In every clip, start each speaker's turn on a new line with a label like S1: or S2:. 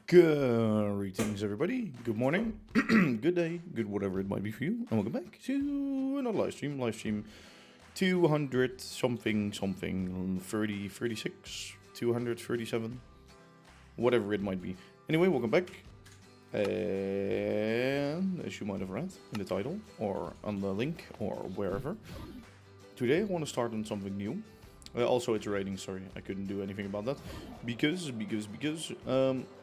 S1: Greetings, everybody. Good morning, good day, good whatever it might be for you, and welcome back to another live stream. Live stream 200 something, 30, 36, 237, whatever it might be. Anyway, welcome back. And as you might have read in the title, or on the link, or wherever, today I want to start on something new. Also, it's raining. Sorry, I couldn't do anything about that because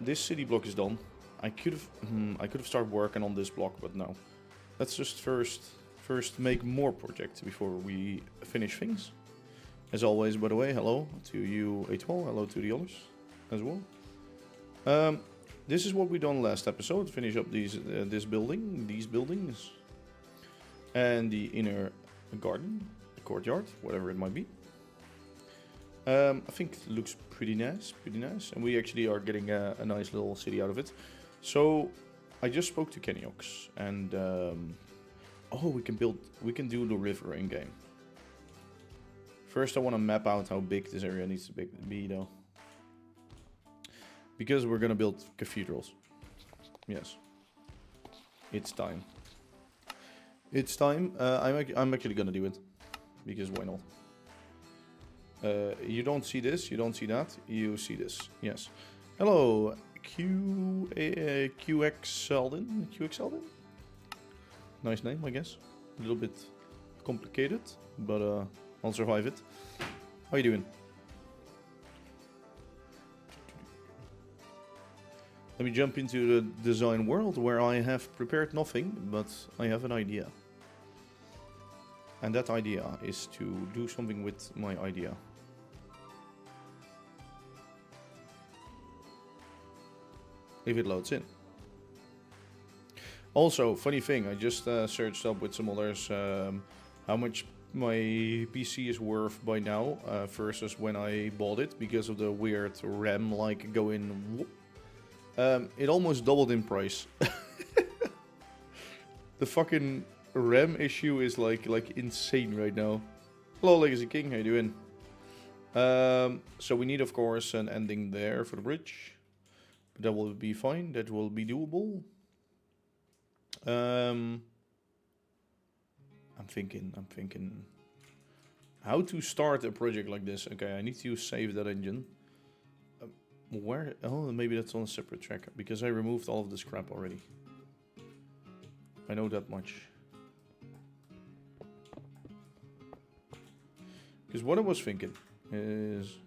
S1: this city block is done. I could have started working on this block, but no. Let's just first make more projects before we finish things. As always, by the way, hello to you, A12. Hello to the others as well. This is what we done last episode. Finish up these buildings, and the inner garden, the courtyard, whatever it might be. I think it looks pretty nice, and we actually are getting a nice little city out of it. So I just spoke to Kenyox, and we can do the river in game. First, I want to map out how big this area needs to be, though, because we're gonna build cathedrals. Yes, it's time. It's time. I'm actually gonna do it because why not? You don't see this, you don't see that, you see this. Yes. Hello, QX Selden. Nice name, I guess. A little bit complicated, but I'll survive it. How you doing? Let me jump into the design world where I have prepared nothing, but I have an idea. And that idea is to do something with my idea. If it loads in. Also, funny thing, I just searched up with some others how much my PC is worth by now versus when I bought it because of the weird RAM like going whoop. It almost doubled in price. The fucking RAM issue is like insane right now. Hello, Legacy King, how you doing? So we need, of course, an ending there for the bridge. That will be fine. That will be doable. I'm thinking how to start a project like this. Okay, I need to save that engine. Where? Oh, maybe that's on a separate track because I removed all of this crap already. I know that much. Because what I was thinking is,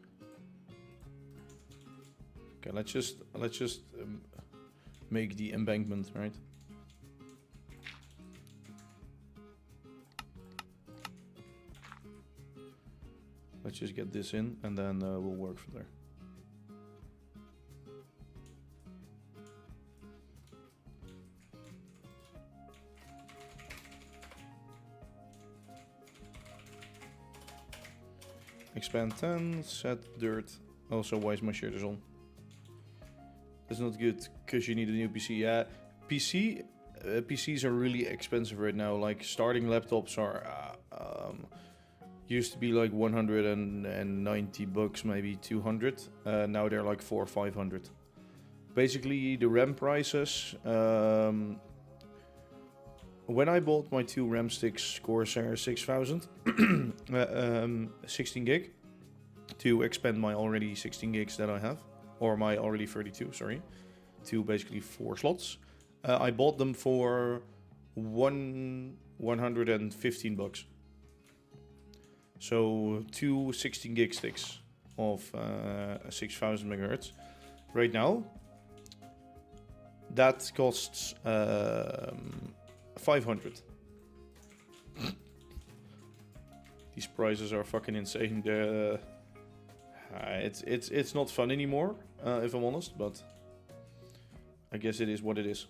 S1: okay, let's just make the embankment, right? Let's just get this in, and then we'll work from there. Expand 10, set dirt. Also, why is my shirt is on? That's not good, because you need a new PC. Yeah, PCs are really expensive right now. Like, starting laptops are... used to be like 190 bucks, maybe 200. Now they're like 400 or 500. Basically, the RAM prices... when I bought my two RAM sticks, Corsair 6000, 16 gig, to expand my already 16 gigs that I have, or my already 32, sorry, to basically 4 slots. I bought them for 115 bucks. So 2 16 gig sticks of 6000 megahertz. Right now, that costs 500. These prices are fucking insane. It's not fun anymore, if I'm honest, but I guess it is what it is.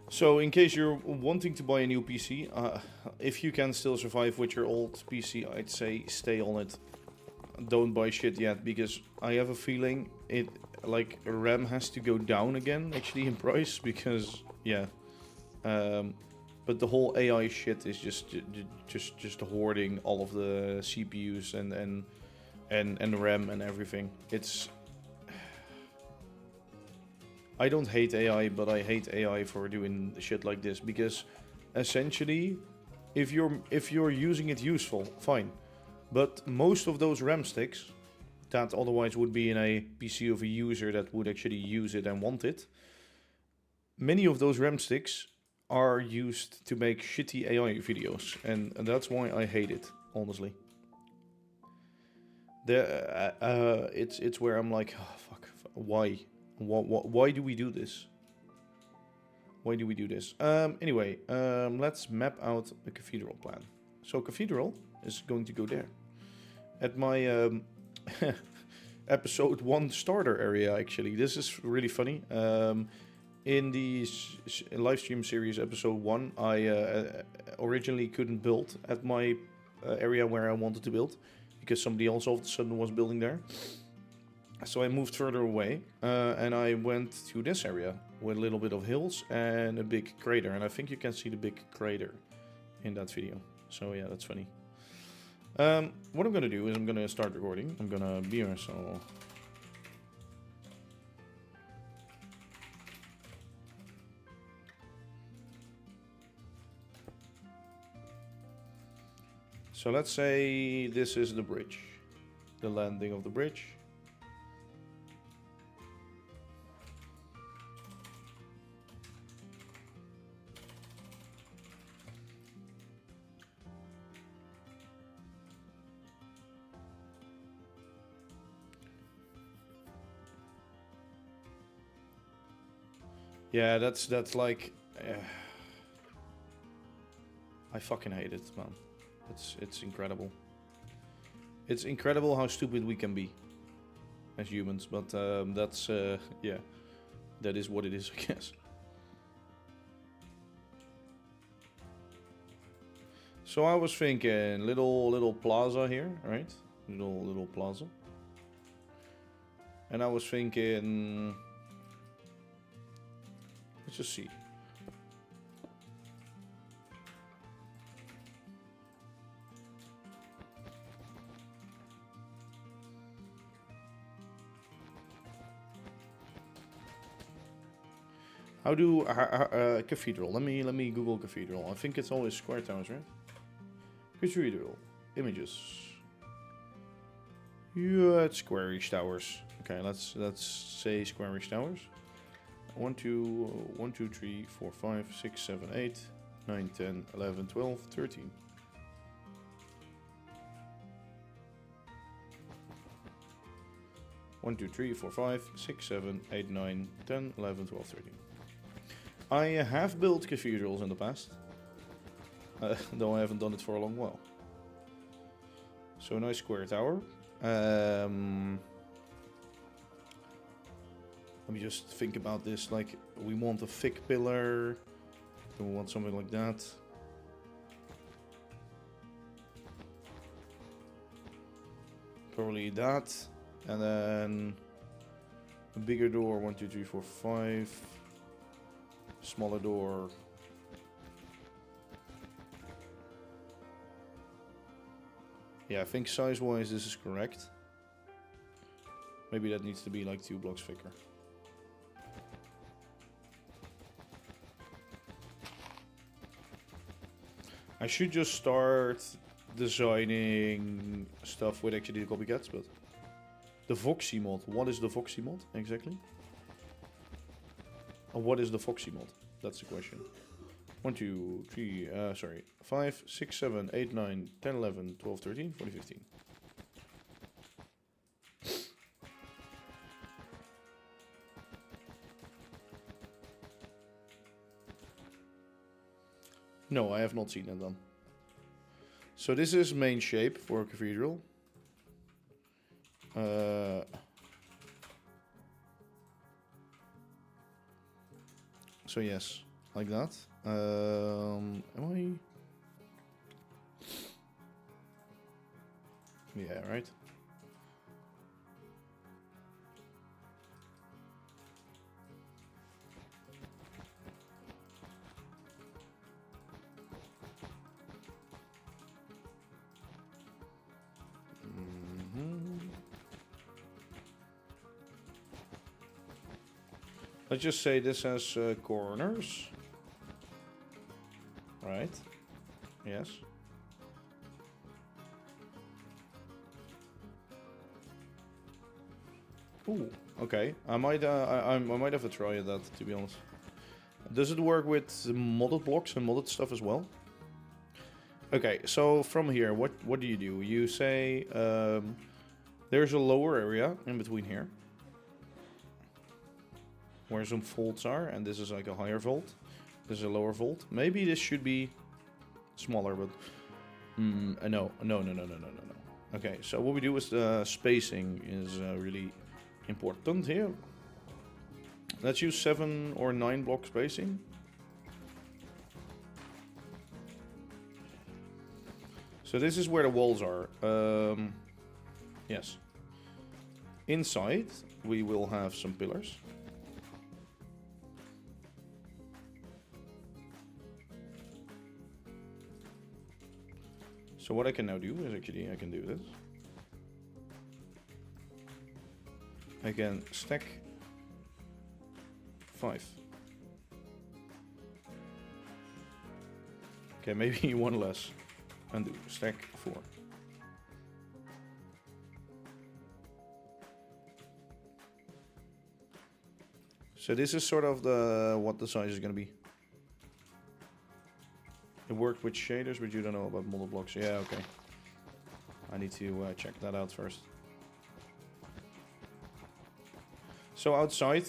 S1: So, in case you're wanting to buy a new PC, if you can still survive with your old PC, I'd say stay on it. Don't buy shit yet, because I have a feeling it, like, RAM has to go down again, actually, in price, because, yeah. But the whole AI shit is just hoarding all of the CPUs and RAM and everything. It's I don't hate AI, but I hate AI for doing shit like this, because essentially, if you're using it useful, fine. But most of those RAM sticks that otherwise would be in a PC of a user that would actually use it and want it, many of those RAM sticks are used to make shitty AI videos, and that's why I hate it, honestly. It's where I'm like, oh, fuck, why? Why do we do this? Why do we do this? Anyway, let's map out a cathedral plan. So cathedral is going to go there. At my episode 1 starter area, actually. This is really funny. In the live stream series episode 1, I originally couldn't build at my area where I wanted to build, because somebody else all of a sudden was building there. So I moved further away, and I went to this area with a little bit of hills and a big crater. And I think you can see the big crater in that video. So yeah, that's funny. What I'm gonna do is I'm gonna start recording. I'm gonna be here, so... So let's say this is the bridge. The landing of the bridge. Yeah, that's like... I fucking hate it, man. It's incredible. It's incredible how stupid we can be as humans, but that's yeah, that is what it is, I guess. So I was thinking little plaza here, right? Little plaza. And I was thinking, let's just see. How do cathedral? Let me Google cathedral. I think it's always square towers, right? Cathedral images. Yeah, it's squarish towers. Okay, let's say squarish towers. 1, 2, 3, 4, 5, 6, 7, 8, 9, 10, 11, 12, 13. One, 2, 3, 4, 5, 6, 7, 8, 9, 10, 11, 12, 13. I have built cathedrals in the past, though I haven't done it for a long while. So a nice square tower. Let me just think about this. Like, we want a thick pillar. Do we want something like that? Probably that. And then a bigger door. 1, 2, 3, 4, 5. Smaller door. Yeah, I think size-wise this is correct. Maybe that needs to be like 2 blocks thicker. I should just start designing stuff with actually the copycats, but... The Voxy mod. What is the Voxy mod, exactly? Or what is the Foxy mod? That's the question. 1, 2, 3, sorry. 5, 6, 7, 8, 9, 10, 11, 12, 13, 14, 15. No, I have not seen that done. So this is main shape for a cathedral. So yes, like that. Am I? Yeah, right. Let's just say this has corners. Right. Yes. Ooh, okay. I might have to try that, to be honest. Does it work with modded blocks and modded stuff as well? Okay, so from here, what do? You say there's a lower area in between here where some vaults are, and this is like a higher vault. This is a lower vault. Maybe this should be smaller, but no. Okay, so what we do is the spacing is really important here. Let's use 7 or 9 block spacing. So this is where the walls are. Yes. Inside, we will have some pillars. So what I can now do is actually I can do this. I can stack 5. Okay, maybe one less. And do stack 4. So this is sort of what the size is going to be. It worked with shaders, but you don't know about model blocks. Yeah, okay. I need to check that out first. So outside,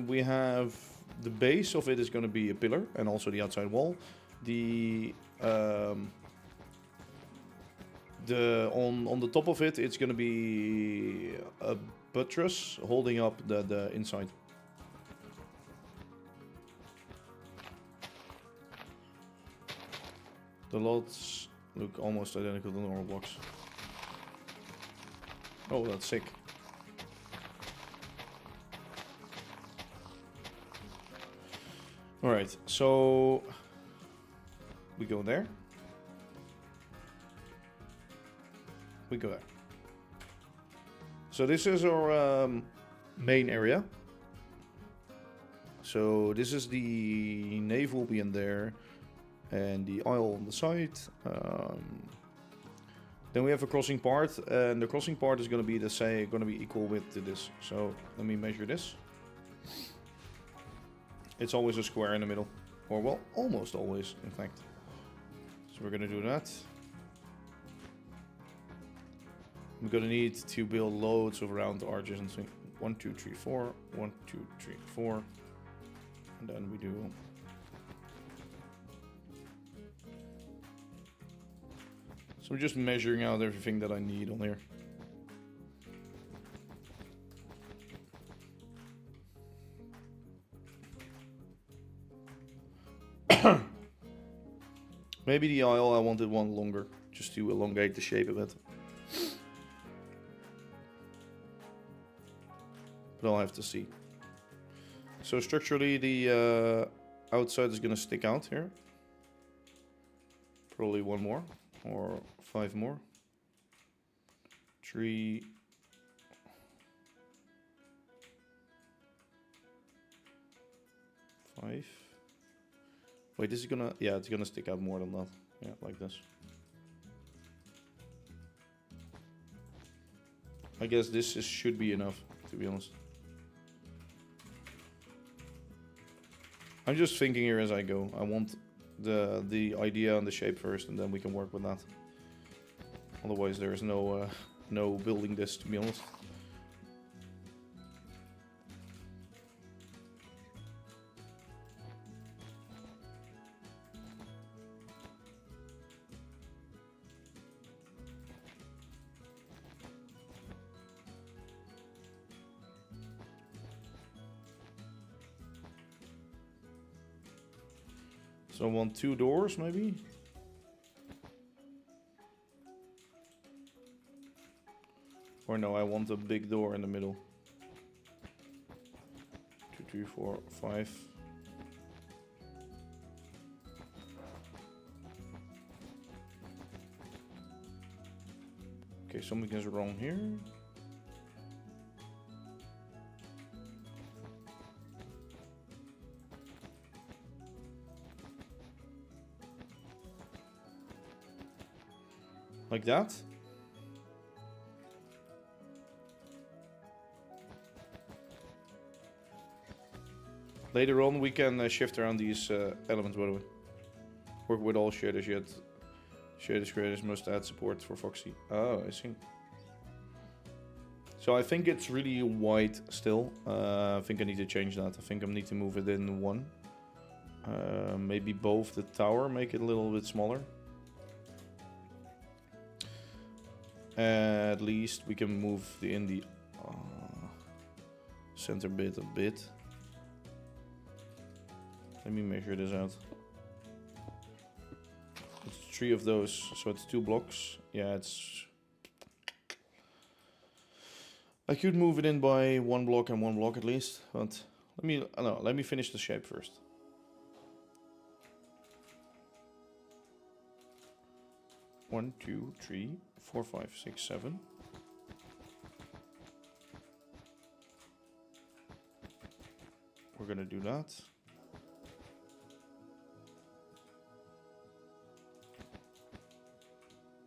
S1: we have the base of it is going to be a pillar, and also the outside wall. On the top of it, it's going to be a buttress holding up the inside. The lots look almost identical to normal blocks. Oh, that's sick. Alright, so we go there. We go there. So this is our main area. So this is the nave will be in there. And the aisle on the side. Then we have a crossing part, and the crossing part is going to be equal width to this. So let me measure this. It's always a square in the middle, or well, almost always, in fact. So we're going to do that. I'm going to need to build loads of round arches and things. 1, 2, 3, 4. 1, 2, 3, 4. And then we do. So I'm just measuring out everything that I need on here. Maybe the aisle, I wanted one longer, just to elongate the shape a bit. But I'll have to see. So structurally, the outside is going to stick out here. Probably one more. Or 5 more. 3. 5. Wait, this is gonna... Yeah, it's gonna stick out more than that. Yeah, like this. I guess this should be enough, to be honest. I'm just thinking here as I go. I want the idea and the shape first, and then we can work with that. Otherwise, there is no building this, to be honest. So I want 2 doors, maybe? Or no, I want a big door in the middle. 2, 3, 4, 5. Okay, something is wrong here. Like that. Later on, we can shift around these elements, by the way. Work with all shaders yet. Shaders creators must add support for Foxy. Oh, I see. So I think it's really white still. I think I need to change that. I think I need to move it in one. Maybe both the tower, make it a little bit smaller. At least we can move the center bit a bit. Let me measure this out. It's 3 of those, so it's 2 blocks. Yeah, it's... I could move it in by 1 block and 1 block at least, but let me finish the shape first. One, 2, 3, 4, 5, 6, 7. We're gonna do that.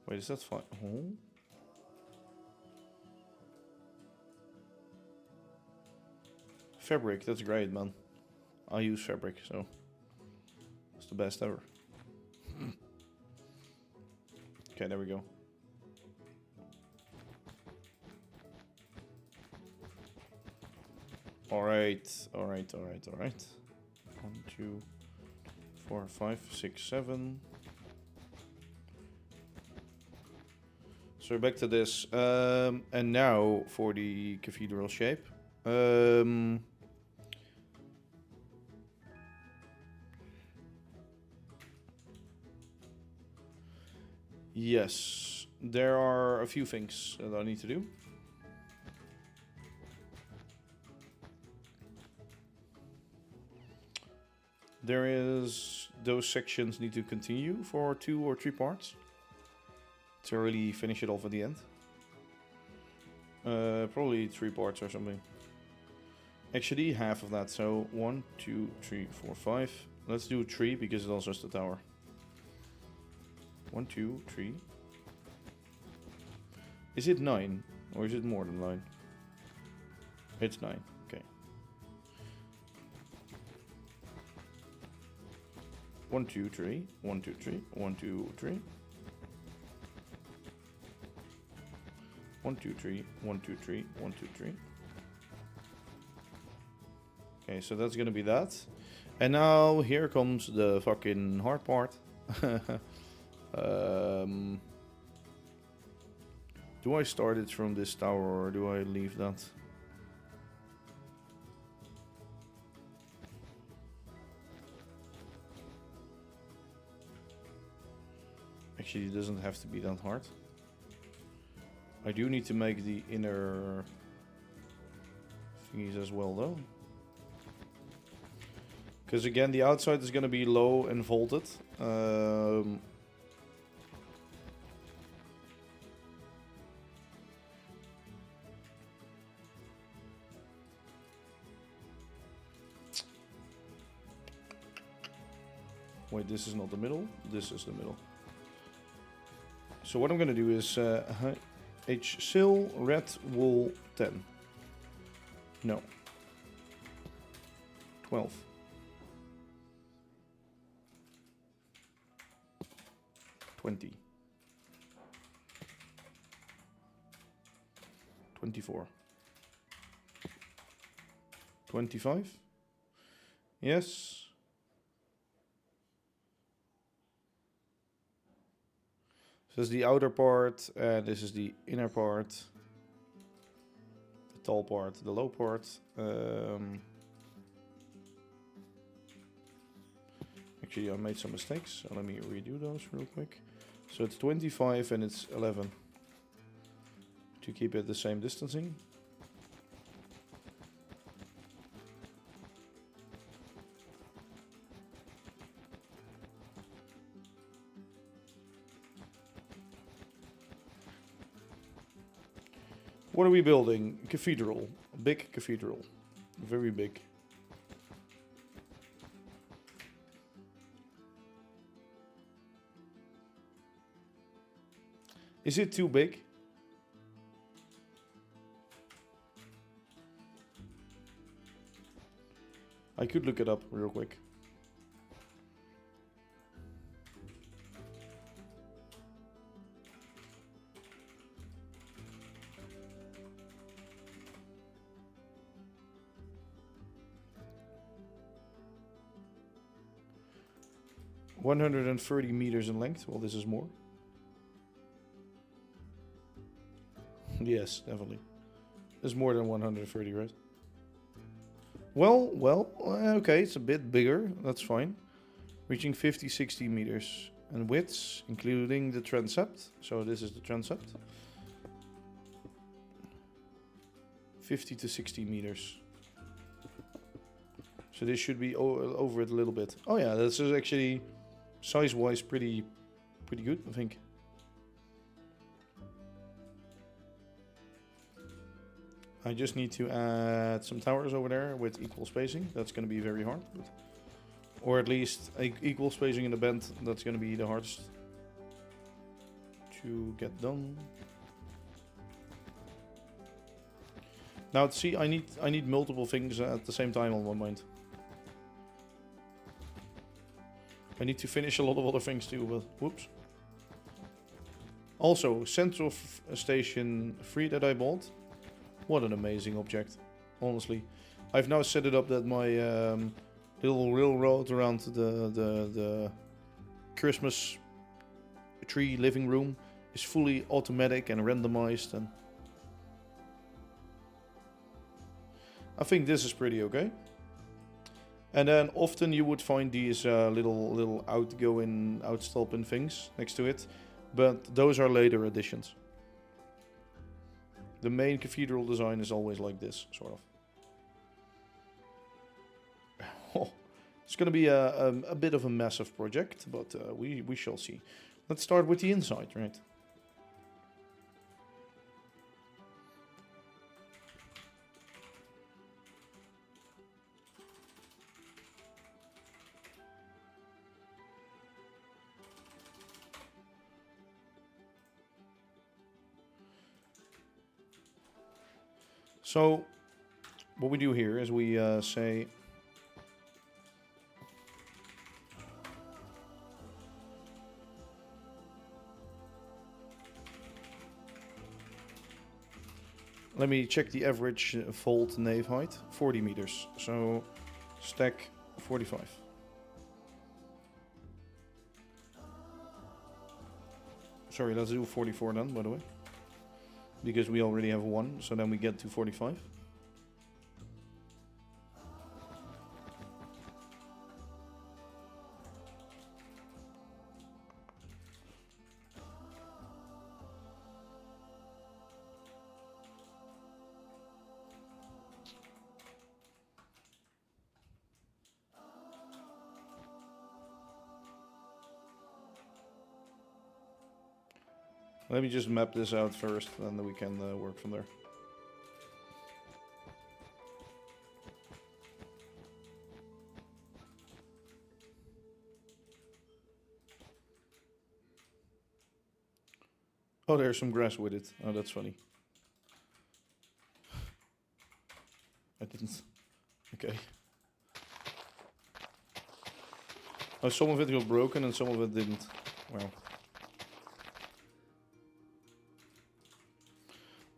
S1: Wait, is that fine? Oh. Fabric, that's great, man. I use fabric, so it's the best ever. Okay, there we go. Alright. 1, 2, 4, 5, 6, 7. So we're back to this. And now for the cathedral shape. Yes, there are a few things that I need to do. Those sections need to continue for 2 or 3 parts to really finish it off at the end. Probably 3 parts or something. Actually, half of that. So 1, 2, 3, 4, 5. Let's do 3 because it also has the tower. 1, 2, 3. Is it 9 or is it more than 9? It's 9. Okay. 1, 2, 3. 1, 2, 3. 1, 2, 3. 1, 2, 3. 1, 2, 3. 1, 2, 3. Okay, so that's gonna be that. And now here comes the fucking hard part. Do I start it from this tower or do I leave that? Actually, it doesn't have to be that hard. I do need to make the inner thingies as well though. Because again, the outside is going to be low and vaulted. Wait, this is not the middle. This is the middle. So what I'm going to do is H-sil red wool 10. No. 12. 20. 24. 25. Yes. This is the outer part, and this is the inner part. The tall part, the low part. Actually, I made some mistakes, so let me redo those real quick. So it's 25 and it's 11. To keep it the same distancing. What are we building? Cathedral. Big cathedral. Very big. Is it too big? I could look it up real quick. $130 meters in length. Well, this is more. Yes, definitely. It's more than 130, right? Well, okay, it's a bit bigger. That's fine. Reaching 50-60 meters. And widths, including the transept. So this is the transept. 50 to 60 meters. So this should be over it a little bit. Oh yeah, this is actually size-wise pretty good, I think. I just need to add some towers over there with equal spacing. That's going to be very hard. But, or at least equal spacing in the bend. That's going to be the hardest to get done. Now, see, I need multiple things at the same time on my mind. I need to finish a lot of other things too, but whoops. Also, Central Station 3 that I bought. What an amazing object, honestly. I've now set it up that my little railroad around the Christmas tree living room is fully automatic and randomized, and I think this is pretty okay. And then often you would find these little outstolpen things next to it, but those are later additions. The main cathedral design is always like this, sort of. Oh, it's going to be a bit of a massive project, but we shall see. Let's start with the inside, right? So, what we do here is we say let me check the average vault nave height, 40 meters. So, stack 45. Sorry, let's do 44 then, by the way. Because we already have one, so then we get to 45. Let me just map this out first, then we can work from there. Oh, there's some grass with it. Oh, that's funny. I didn't. Okay. Oh, some of it got broken and some of it didn't. Wow.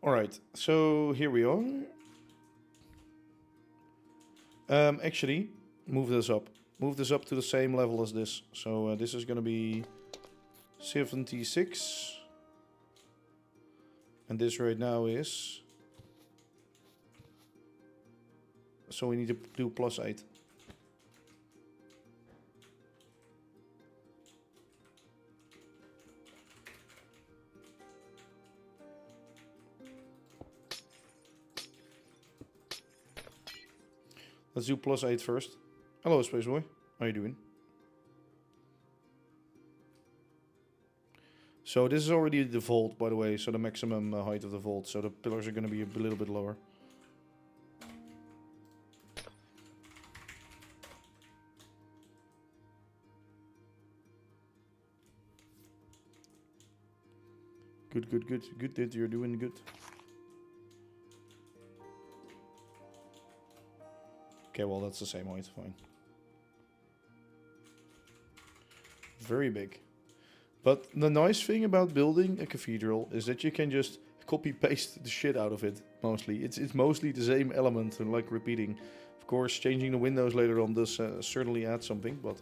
S1: Alright, so here we are. Actually, move this up. Move this up to the same level as this. So this is going to be 76. And this right now is... So we need to do +8. Let's do +8 first. Hello, Space Boy. How you doing? So this is already the vault, by the way. So the maximum height of the vault. So the pillars are going to be a little bit lower. Good, good, good. Good that you're doing good. Okay, well, that's the same height. Fine. Very big. But the nice thing about building a cathedral is that you can just copy-paste the shit out of it, mostly. It's mostly the same element, and like repeating. Of course, changing the windows later on does certainly add something, but...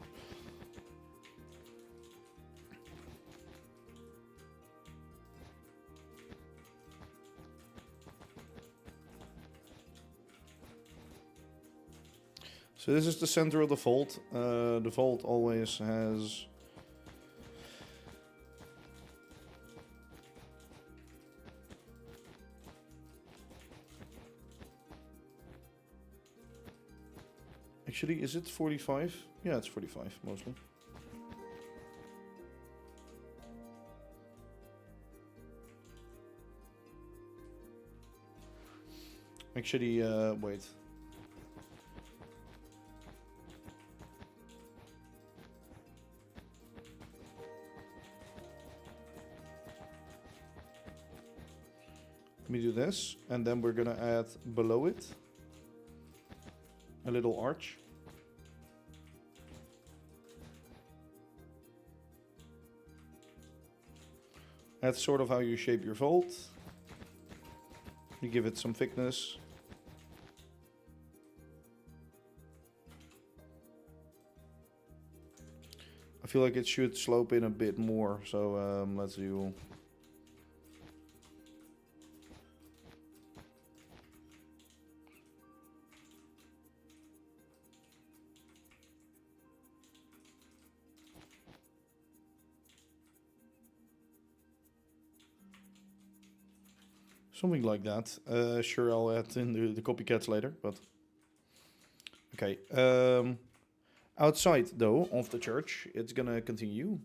S1: So this is the center of the vault. The vault always has... Actually, is it 45? Yeah, it's 45, mostly. Actually, wait. Let me do this, and then we're gonna add below it a little arch. That's sort of how you shape your vault. You give it some thickness. I feel like it should slope in a bit more, so let's do... Something like that. Sure, I'll add in the copycats later, but... Okay. Outside, though, of the church, it's gonna continue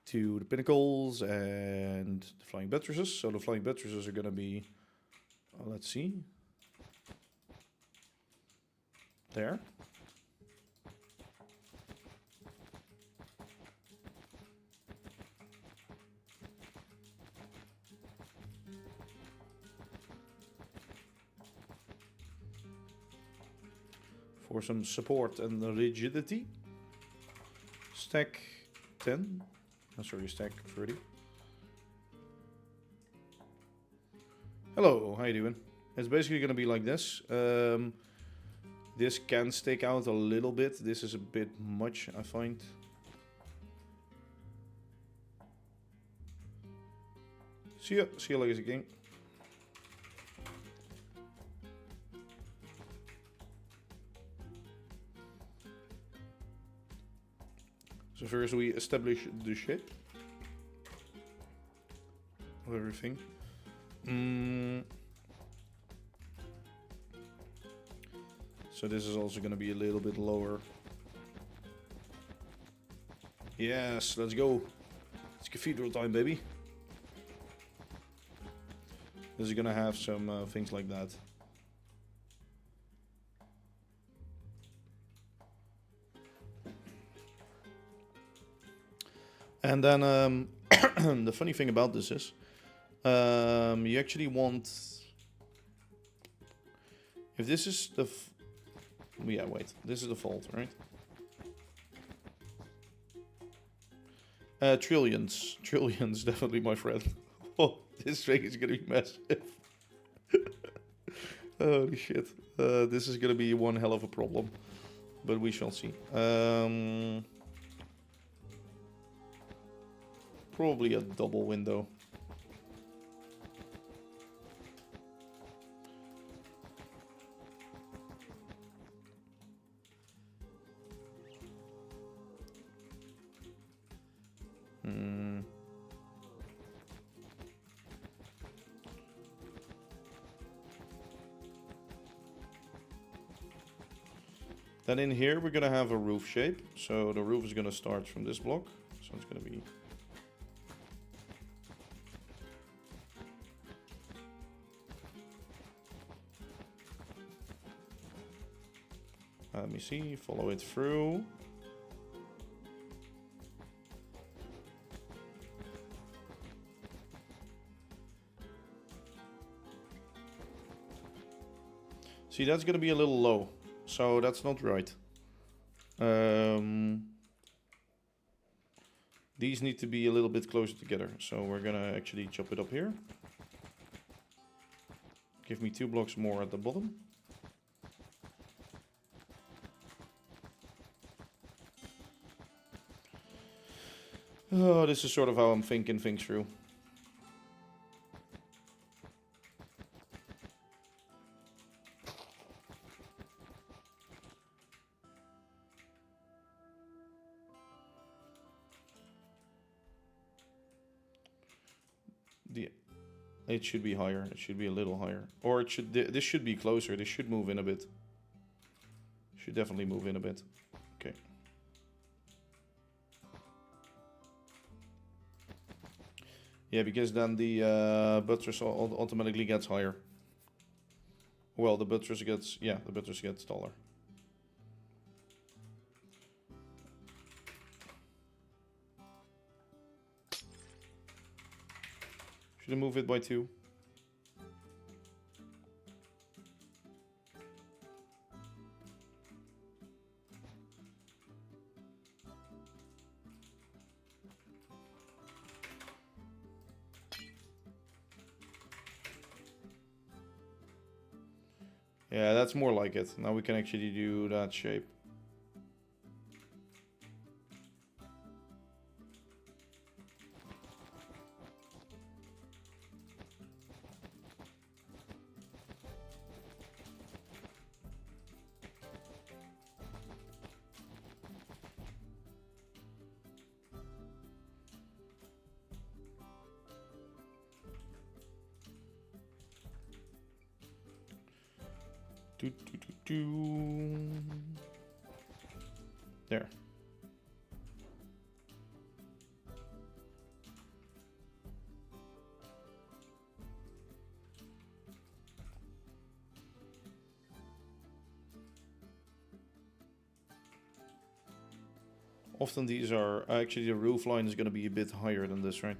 S1: to the pinnacles and the flying buttresses. So the flying buttresses are gonna be... let's see. There. For some support and rigidity. Stack 10. Oh, sorry, stack 30. Hello, how you doing? It's basically going to be like this. This can stick out a little bit. This is a bit much, I find. See you later, gang. So first we establish the shape of everything. So this is also going to be a little bit lower. Yes, let's go. It's cathedral time, baby. This is going to have some things like that. And then the funny thing about this is you actually want, if this is the, yeah, wait, this is the vault, right? Trillions, definitely, my friend. Oh, this thing is gonna be massive. Holy shit, this is gonna be one hell of a problem, but we shall see. Probably a double window. Then in here we're gonna have a roof shape. So the roof is gonna start from this block. So it's gonna be let me see, follow it through. See, that's gonna be a little low, so that's not right. These need to be a little bit closer together, so we're gonna actually chop it up here. Give me 2 blocks more at the bottom. Oh, this is sort of how I'm thinking things through. It should be higher. It should be a little higher. Or it should. This should be closer. This should move in a bit. Should definitely move in a bit. Okay. Yeah, because then the buttress automatically gets higher. Well, the buttress gets... Yeah, the buttress gets taller. Should I move it by 2? Yeah, that's more like it. Now we can actually do that shape. There. Often these are... Actually, the roof line is going to be a bit higher than this, right?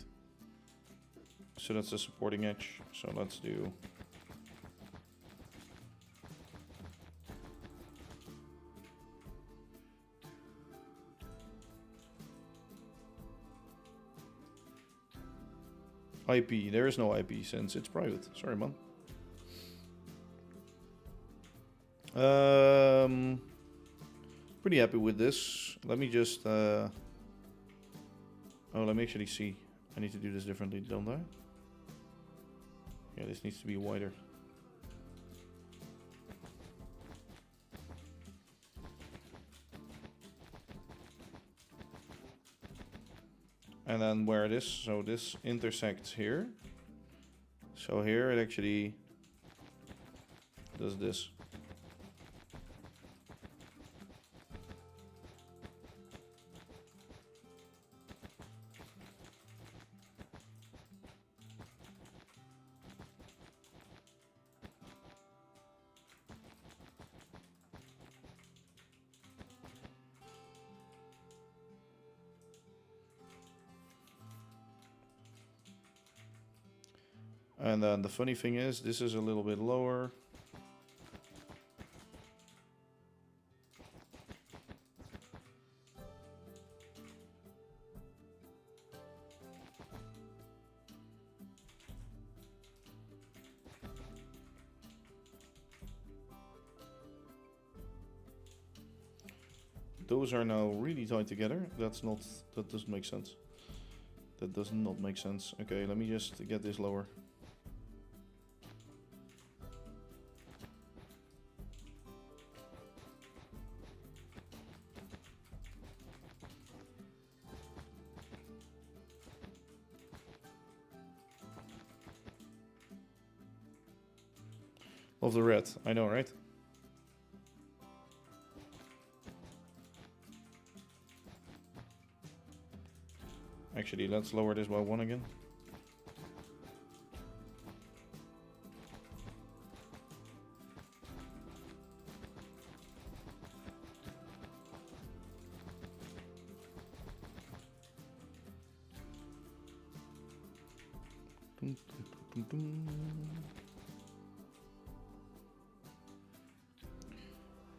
S1: So that's the supporting edge. So let's do... IP. There is no IP since it's private. Sorry, man. Pretty happy with this. Let me just... Oh, let me actually see. I need to do this differently, don't I? Yeah, this needs to be wider. And then where it is, so this intersects here. So here it actually does this. And then the funny thing is, this is a little bit lower. Those are now really tied together. That doesn't make sense. That does not make sense. Okay, let me just get this lower. Of the red, I know, right? Actually, let's lower this by 1 again.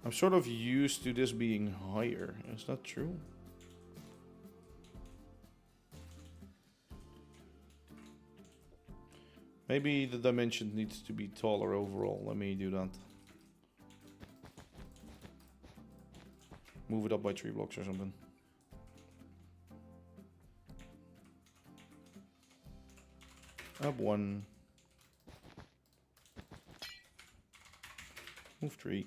S1: I'm sort of used to this being higher. Is that true? Maybe the dimension needs to be taller overall. Let me do that. Move it up by 3 blocks or something. Up 1. Move 3.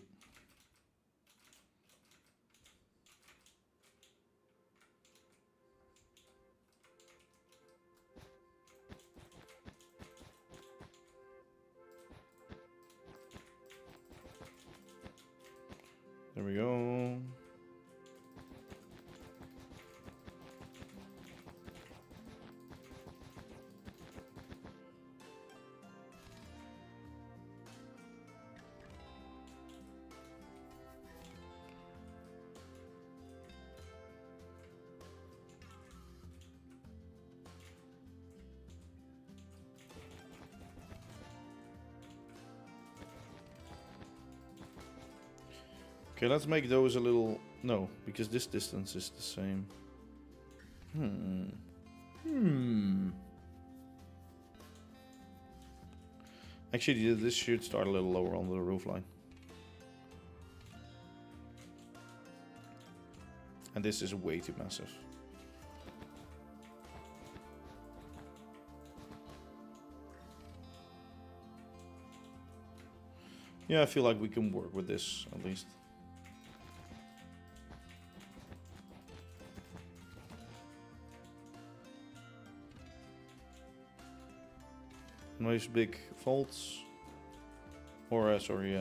S1: There we go. Okay, let's make those a little... No, because this distance is the same. Actually, this should start a little lower on the roof line. And this is way too massive. Yeah, I feel like we can work with this, at least. Nice big vaults. Or, sorry,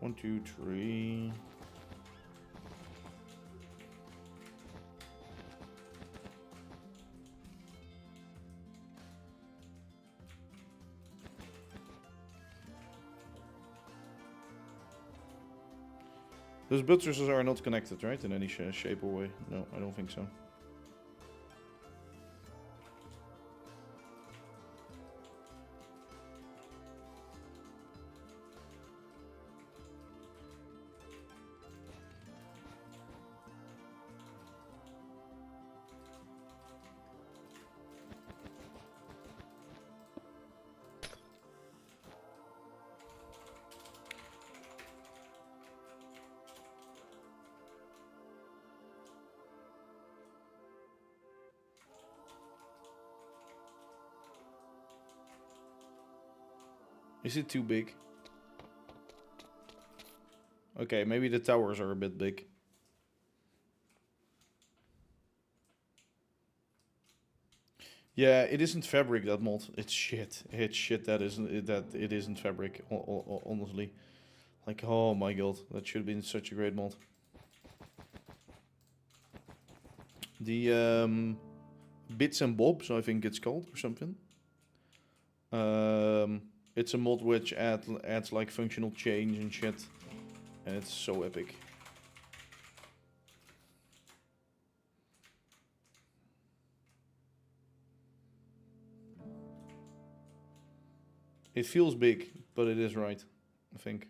S1: 1, 2, 3. Those buttresses are not connected, right? In any shape or way. No, I don't think so. Is it too big? Okay, maybe the towers are a bit big. Yeah, it isn't fabric, that mod. It's shit. It's shit that it isn't fabric, honestly. Like, oh my god, that should have been such a great mod. The Bits and Bobs, I think it's called, or something. It's a mod which adds like functional change and shit. And it's so epic. It feels big, but it is right, I think.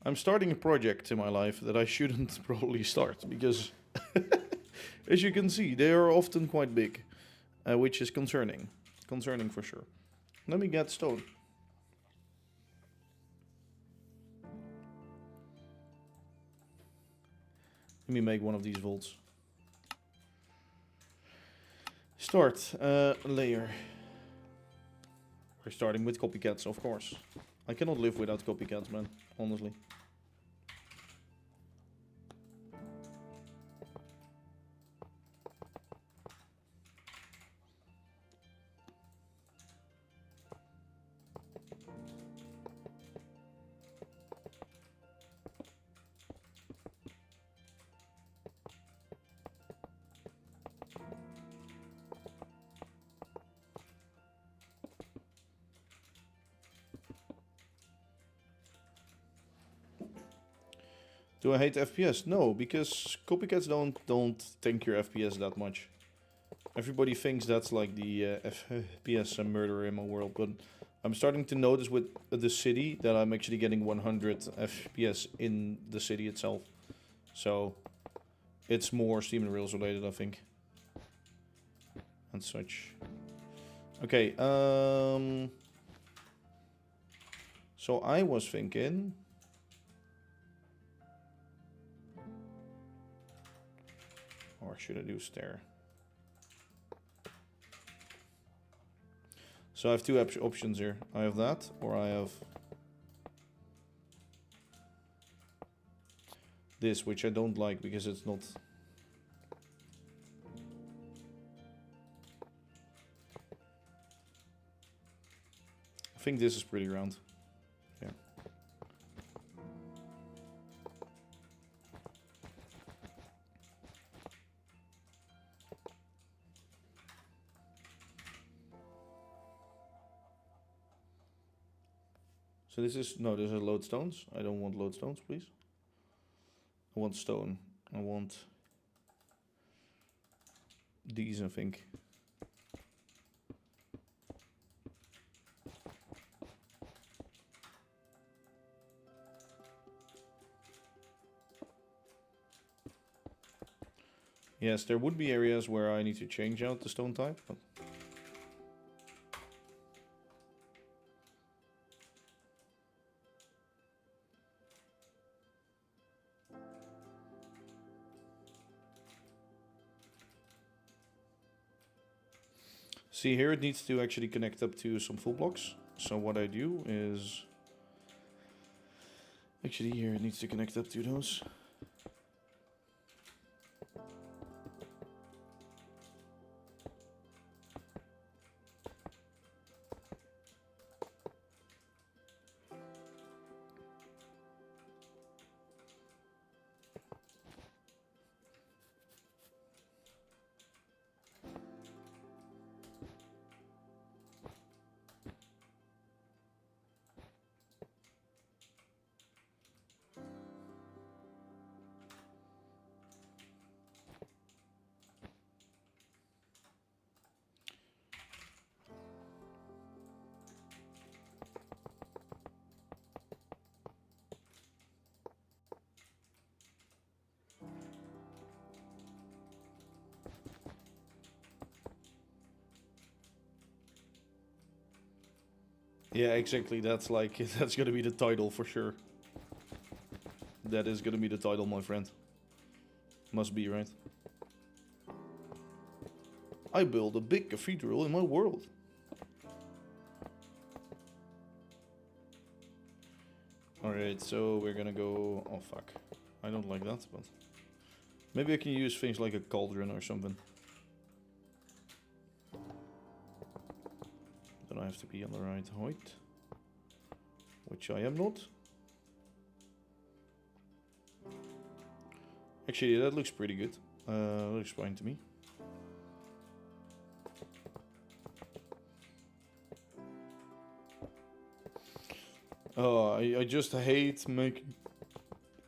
S1: I'm starting a project in my life that I shouldn't probably start, because as you can see, they are often quite big, which is concerning. Concerning for sure. Let me get stone. Let me make one of these vaults. Start layer. We're starting with copycats, of course. I cannot live without copycats, man, honestly. Do I hate FPS? No, because copycats don't think your FPS that much. Everybody thinks that's like the FPS murderer in my world, but I'm starting to notice with the city that I'm actually getting 100 FPS in the city itself. So it's more Steam and Rails related, I think. And such. Okay, so I was thinking... Or should I do stair? So I have two options here. I have that, or I have this, which I don't like because it's not... I think this is pretty round. Yeah. So this is... No, this is lodestones. I don't want lodestones, please. I want stone. I want these, I think. Yes, there would be areas where I need to change out the stone type, but... See, here it needs to actually connect up to some full blocks. So what I do is... Actually, here it needs to connect up to those. Yeah, exactly. That's like, that's gonna be the title for sure. That is gonna be the title, my friend. Must be, right? I build a big cathedral in my world. Alright, so we're gonna go... Oh, fuck. I don't like that, but... Maybe I can use things like a cauldron or something. Then I have to be on the right height. Which I am not. Actually, that looks pretty good. Looks fine to me. Oh, I just hate making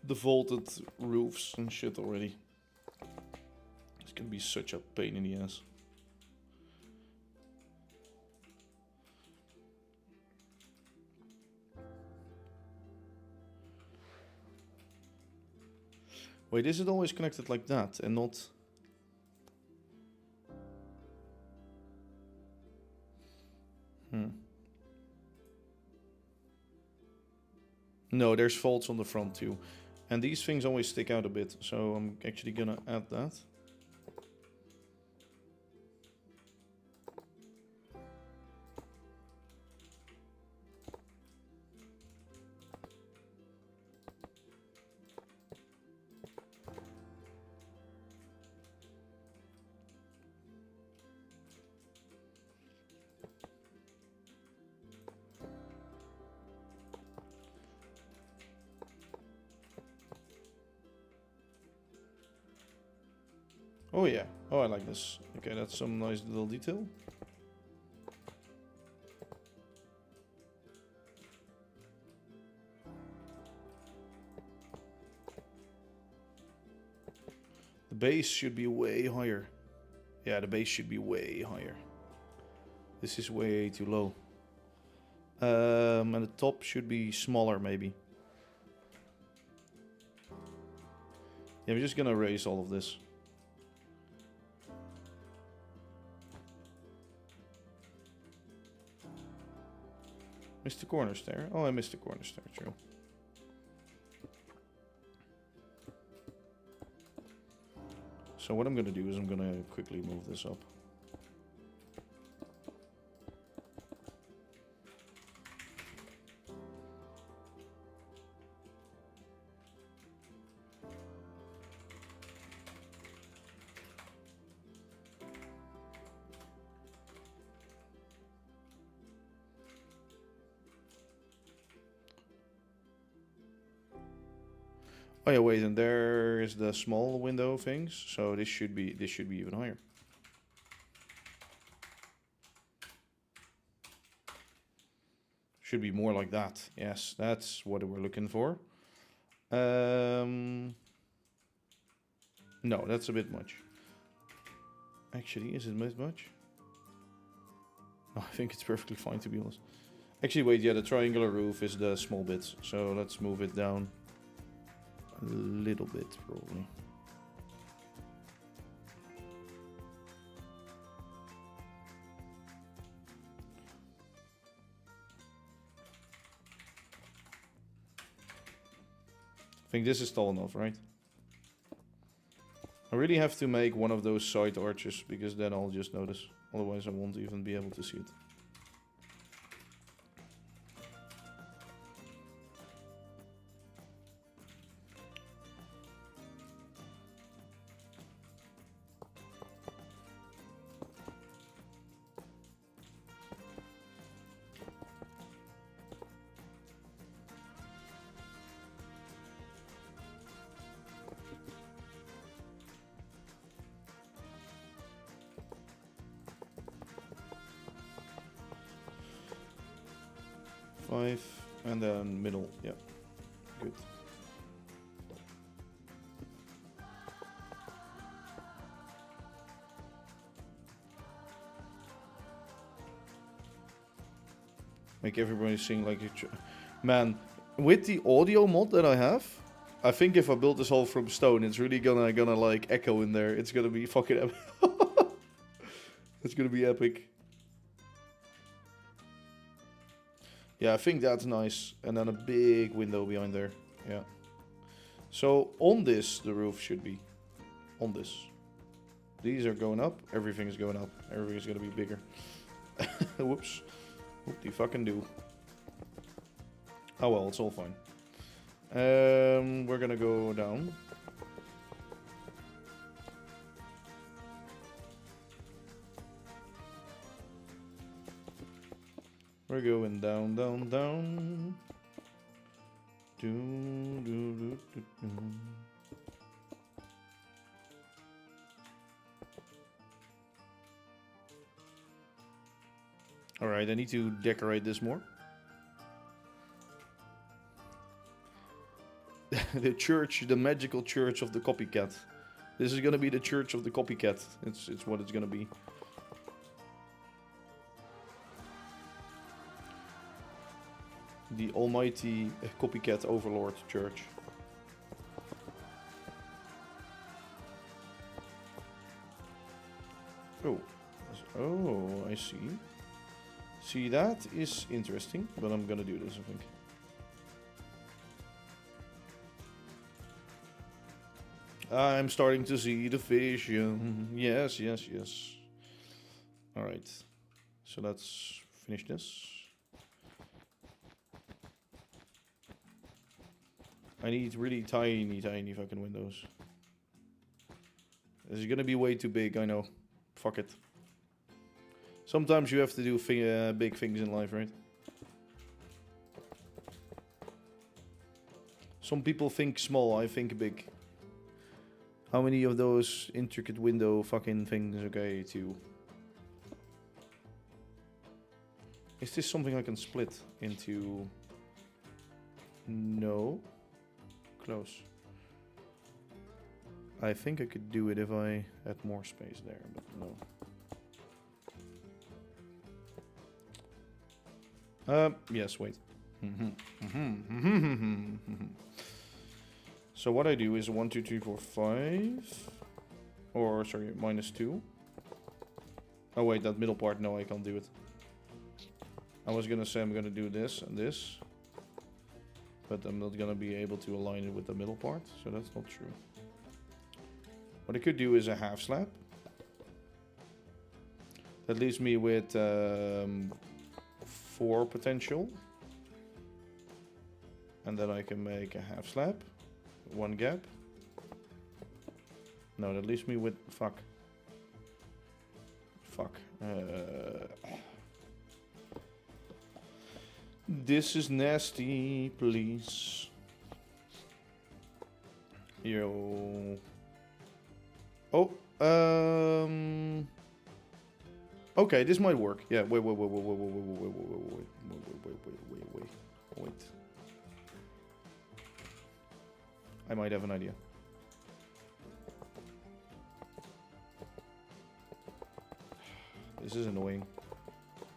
S1: the vaulted roofs and shit already. It's gonna be such a pain in the ass. Wait, is it always connected like that and not... No, there's faults on the front too. And these things always stick out a bit, so I'm actually gonna add that. Oh yeah, oh I like this. Okay, that's some nice little detail. The base should be way higher. Yeah, the base should be way higher. This is way too low. And the top should be smaller, maybe. Yeah, we're just gonna erase all of this. Missed the corner stair. Oh, I missed the corner stair, true. So what I'm gonna do is I'm gonna quickly move this up. Oh yeah, wait, and there is the small window things, so this should be even higher. Should be more like that. Yes, that's what we're looking for. No, that's a bit much. Actually, is it a bit much? No, I think it's perfectly fine, to be honest. Actually, wait, yeah, the triangular roof is the small bits, so let's move it down a little bit, probably. I think this is tall enough, right? I really have to make one of those side arches, because then I'll just notice. Otherwise I won't even be able to see it. And then middle, yeah, good. Make everybody sing like a man. With the audio mod that I have, I think if I build this all from stone, it's really gonna like echo in there. It's gonna be fucking epic. It's gonna be epic. Yeah, I think that's nice. And then a big window behind there. Yeah. So on this, the roof should be. On this. These are going up. Everything is going up. Everything is going to be bigger. Whoops. Whoop-de fucking do. Oh well, it's all fine. We're going to go down. We're going down, down, down. Do, do, do, do, do. Alright, I need to decorate this more. The church, the magical church of the copycat. This is gonna be the church of the copycat. It's what it's gonna be. The almighty copycat overlord church. Oh, I see. See, that is interesting, but I'm gonna do this, I think. I'm starting to see the vision. Yes, yes, yes. Alright. So let's finish this. I need really tiny, tiny fucking windows. This is gonna be way too big, I know. Fuck it. Sometimes you have to do big things in life, right? Some people think small, I think big. How many of those intricate window fucking things? Okay, 2. Is this something I can split into? No. Close. I think I could do it if I had more space there, but no. Yes, wait. So what I do is 1, 2, 3, 4, 5. Or, sorry, -2. Oh wait, that middle part, no, I can't do it. I was gonna say I'm gonna do this and this. But I'm not gonna be able to align it with the middle part, so that's not true. What I could do is a half slab. That leaves me with 4 potential. And then I can make a half slab. 1 gap. No, that leaves me with... Fuck. This is nasty, please. Yo. Oh, okay, this might work. Yeah, wait. I might have an idea. This is annoying.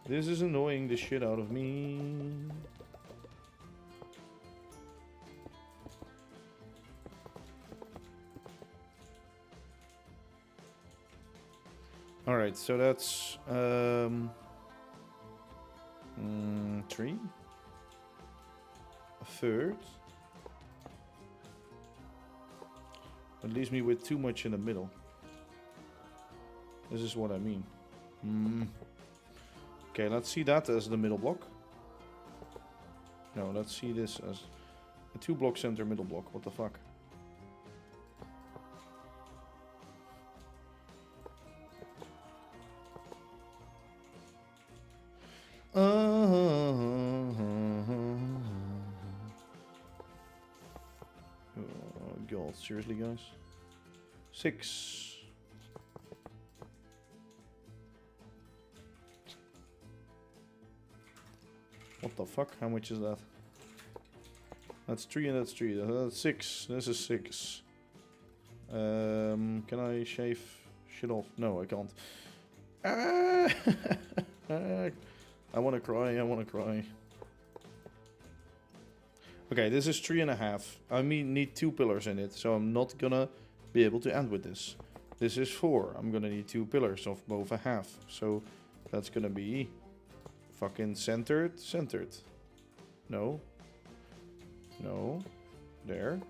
S1: This is annoying the shit out of me. Alright, so that's 3. A third. That leaves me with too much in the middle. This is what I mean. Okay, let's see that as the middle block. No, let's see this as a 2-block center middle block. What the fuck? Oh god, seriously guys? 6. What the fuck? How much is that? That's 3 and that's 3. That's 6. This is 6. Can I shave shit off? No, I can't. I wanna cry, I wanna cry. Okay, this is 3.5. I need 2 pillars in it, so I'm not gonna be able to end with this. This is 4. I'm gonna need 2 pillars of both a half. So that's gonna be fucking centered. No. No. There.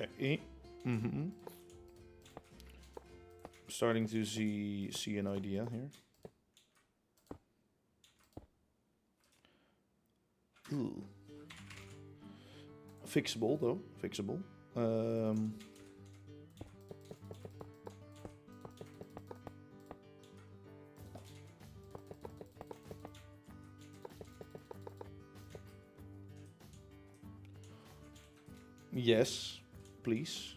S1: Okay. Starting to see an idea here. Ooh. Fixable though. Fixable. Yes, please.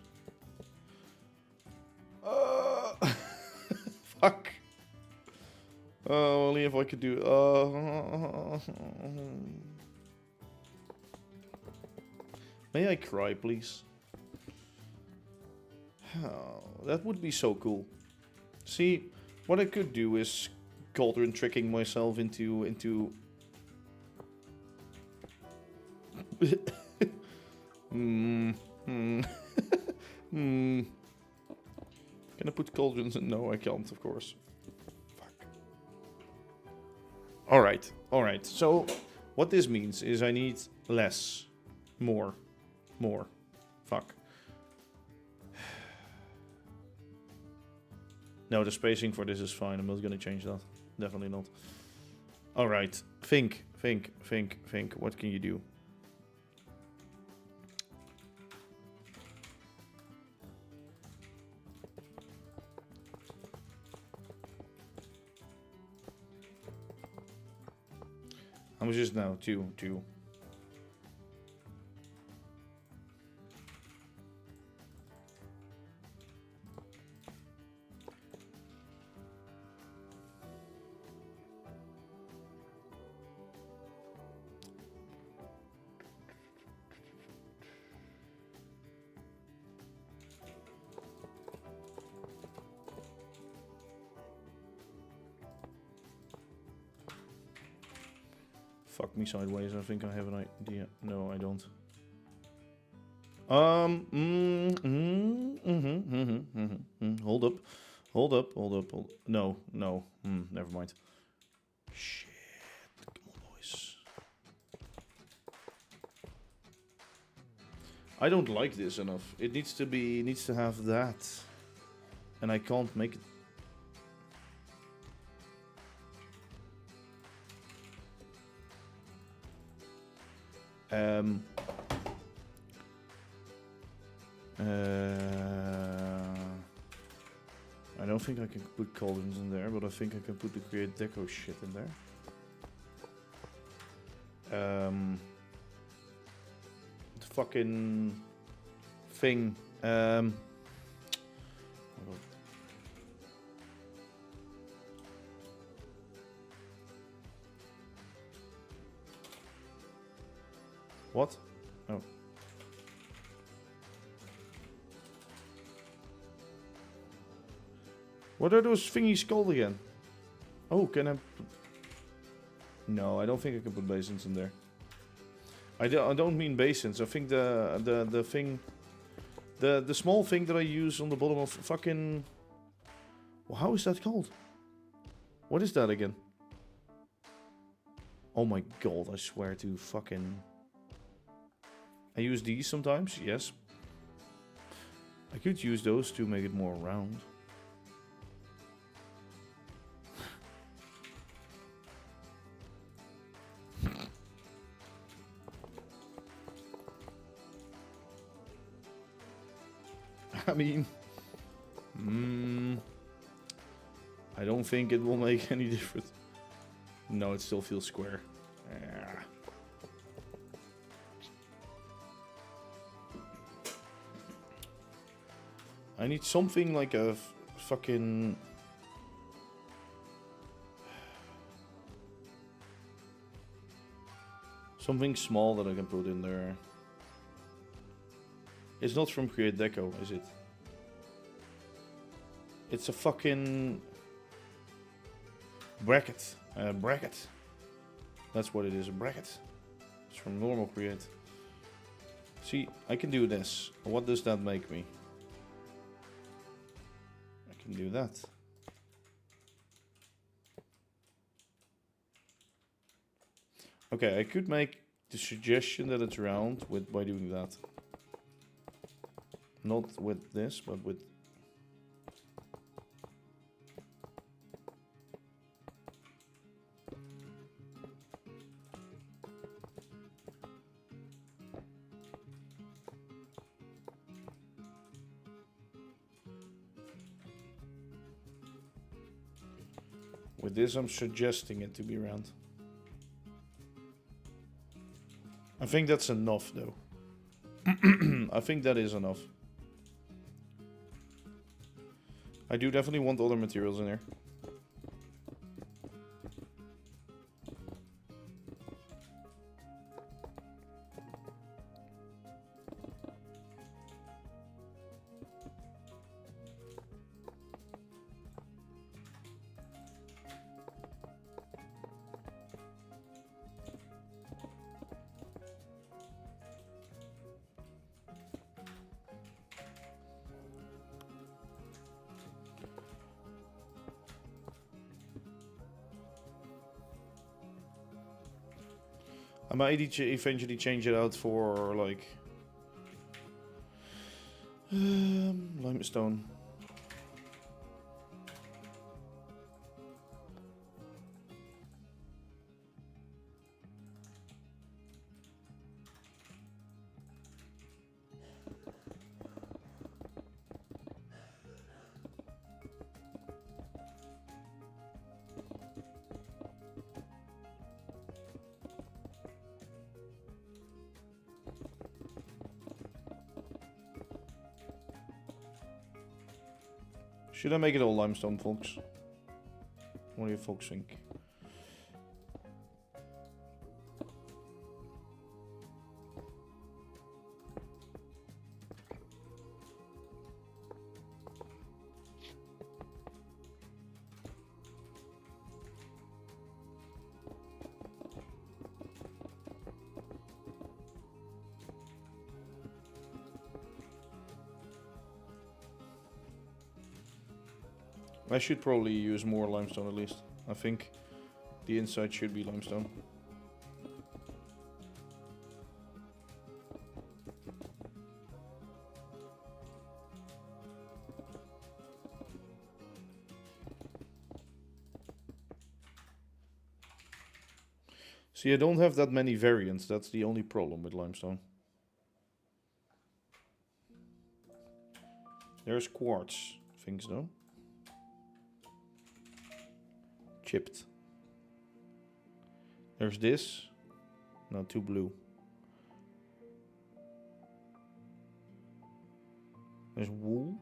S1: Fuck. Only if I could do. May I cry, please? Oh, that would be so cool. See, what I could do is cauldron tricking myself into. Can I put cauldrons in? No, I can't, of course. Fuck. Alright. So, what this means is I need less. More. Fuck. No, the spacing for this is fine. I'm not gonna change that. Definitely not. Alright. Think. What can you do? was just now? Two. Fuck me sideways. I think I have an idea. No, I don't. Hold up. No. Never mind. Shit. Come on, boys. I don't like this enough. It needs to have that. And I can't make it. I don't think I can put cauldrons in there, but I think I can put the create deco shit in there. The fucking thing. What? Oh. What are those thingies called again? Oh, can I... No, I don't think I can put basins in there. I don't mean basins. I think the thing... The small thing that I use on the bottom of fucking... Well, how is that called? What is that again? Oh my god, I swear to fucking... I use these sometimes, yes. I could use those to make it more round. I mean... I don't think it will make any difference. No, it still feels square. I need something like a fucking... Something small that I can put in there. It's not from Create Deco, is it? It's a fucking... bracket. Bracket. That's what it is, a bracket. It's from normal Create. See, I can do this. What does that make me? Do that. Okay, I could make the suggestion that it's round by doing that. Not with this, but with... With this, I'm suggesting it to be round. I think that's enough, though. I think that is enough. I do definitely want other materials in there. I might eventually change it out for like limestone. Should I make it all limestone, folks? What do you folks think? I should probably use more limestone at least. I think the inside should be limestone. See, I don't have that many variants. That's the only problem with limestone. There's quartz things though. Chipped. There's this. No, too blue. There's wool.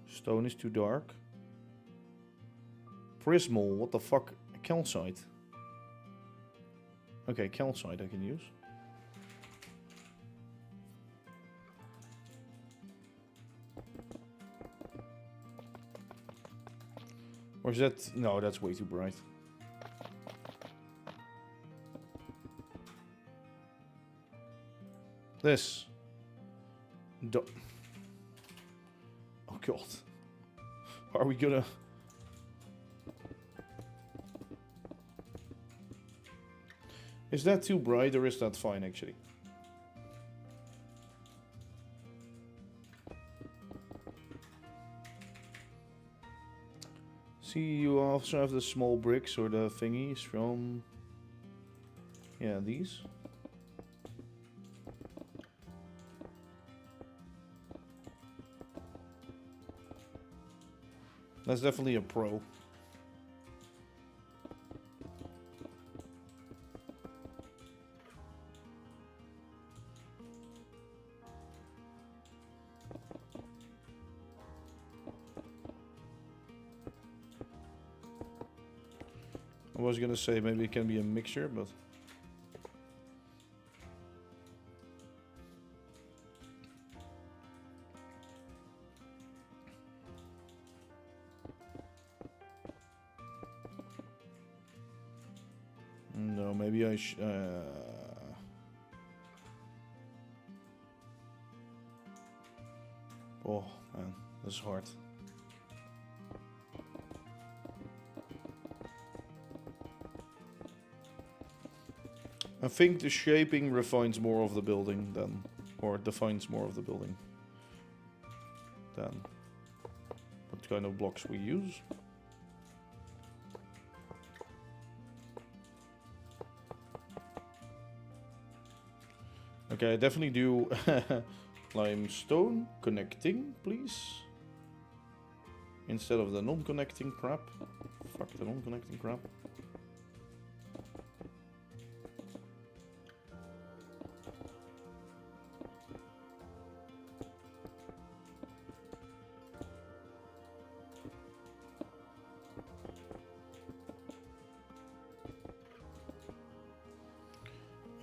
S1: Stone is too dark. Prismal, what the fuck? Calcite. Okay, calcite I can use. Or is that... No, that's way too bright. This. Oh god. Are we gonna... Is that too bright or is that fine actually? See, you also have the small bricks or the thingies from... Yeah, these. That's definitely a pro. I was gonna say maybe it can be a mixture, but... No, maybe I should... Oh, man, this is hard. I think the shaping refines more of the building than... Or defines more of the building than what kind of blocks we use. Okay, I definitely do limestone connecting, please. Instead of the non-connecting crap. Fuck the non-connecting crap.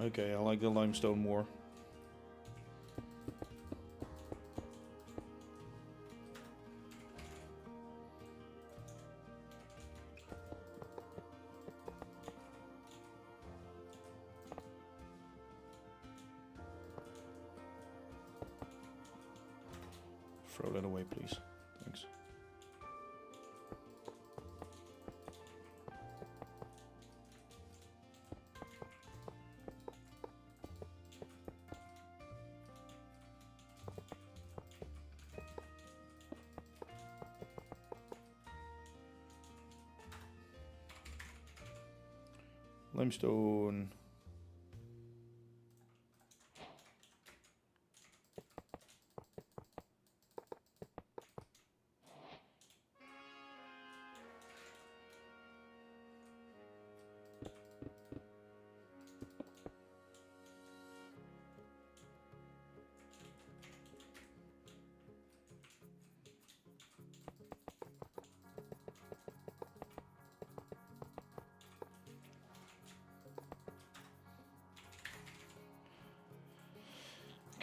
S1: Okay, I like the limestone more. Throw that away, please. Thanks. Limestone.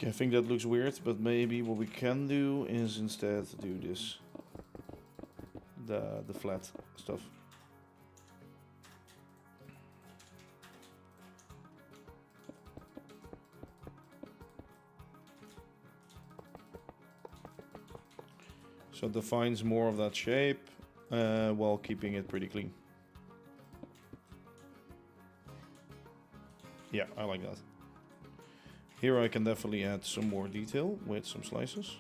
S1: Okay, I think that looks weird, but maybe what we can do is instead do this. The flat stuff. So it defines more of that shape while keeping it pretty clean. Yeah, I like that. Here I can definitely add some more detail with some slices.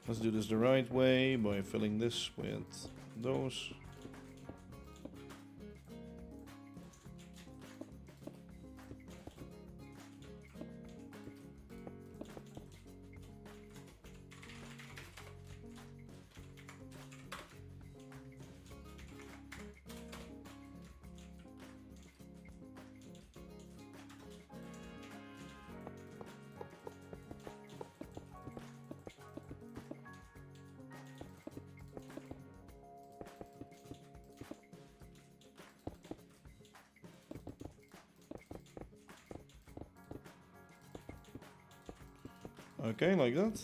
S1: Let's do this the right way by filling this with those. Okay, like that.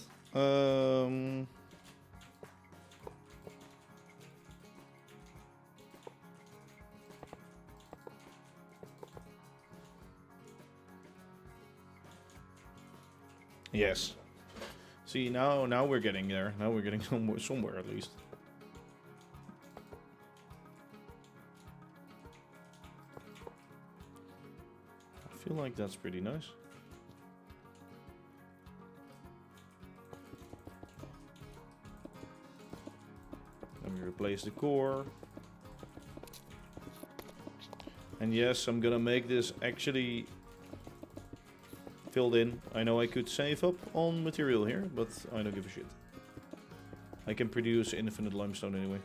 S1: Yes. See, now we're getting there. Now we're getting somewhere at least. I feel like that's pretty nice. Let me replace the core. And yes, I'm gonna make this actually filled in. I know I could save up on material here, but I don't give a shit. I can produce infinite limestone anyway.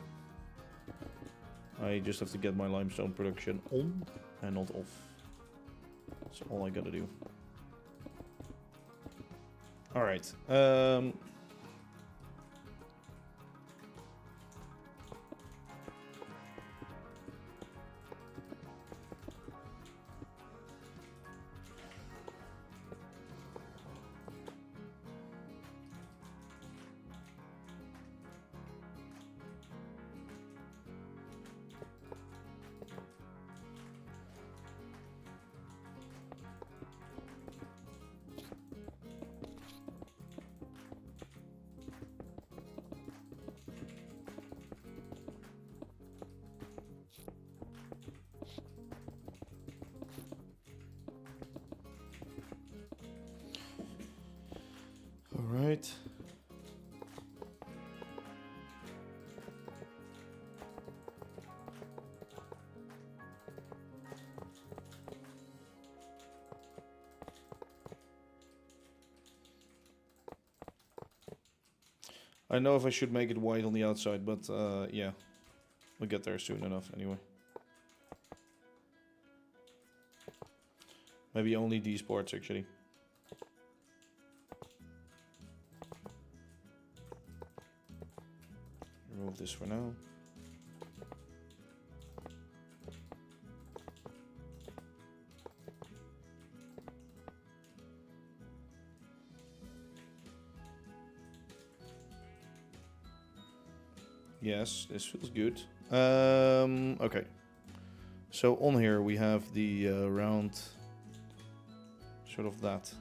S1: I just have to get my limestone production on and not off. That's all I gotta do. Alright. Alright. I know if I should make it white on the outside, but yeah, we'll get there soon enough anyway. Maybe only these parts actually. Remove this for now. Yes, this feels good. Okay. So on here we have the round, sort of that.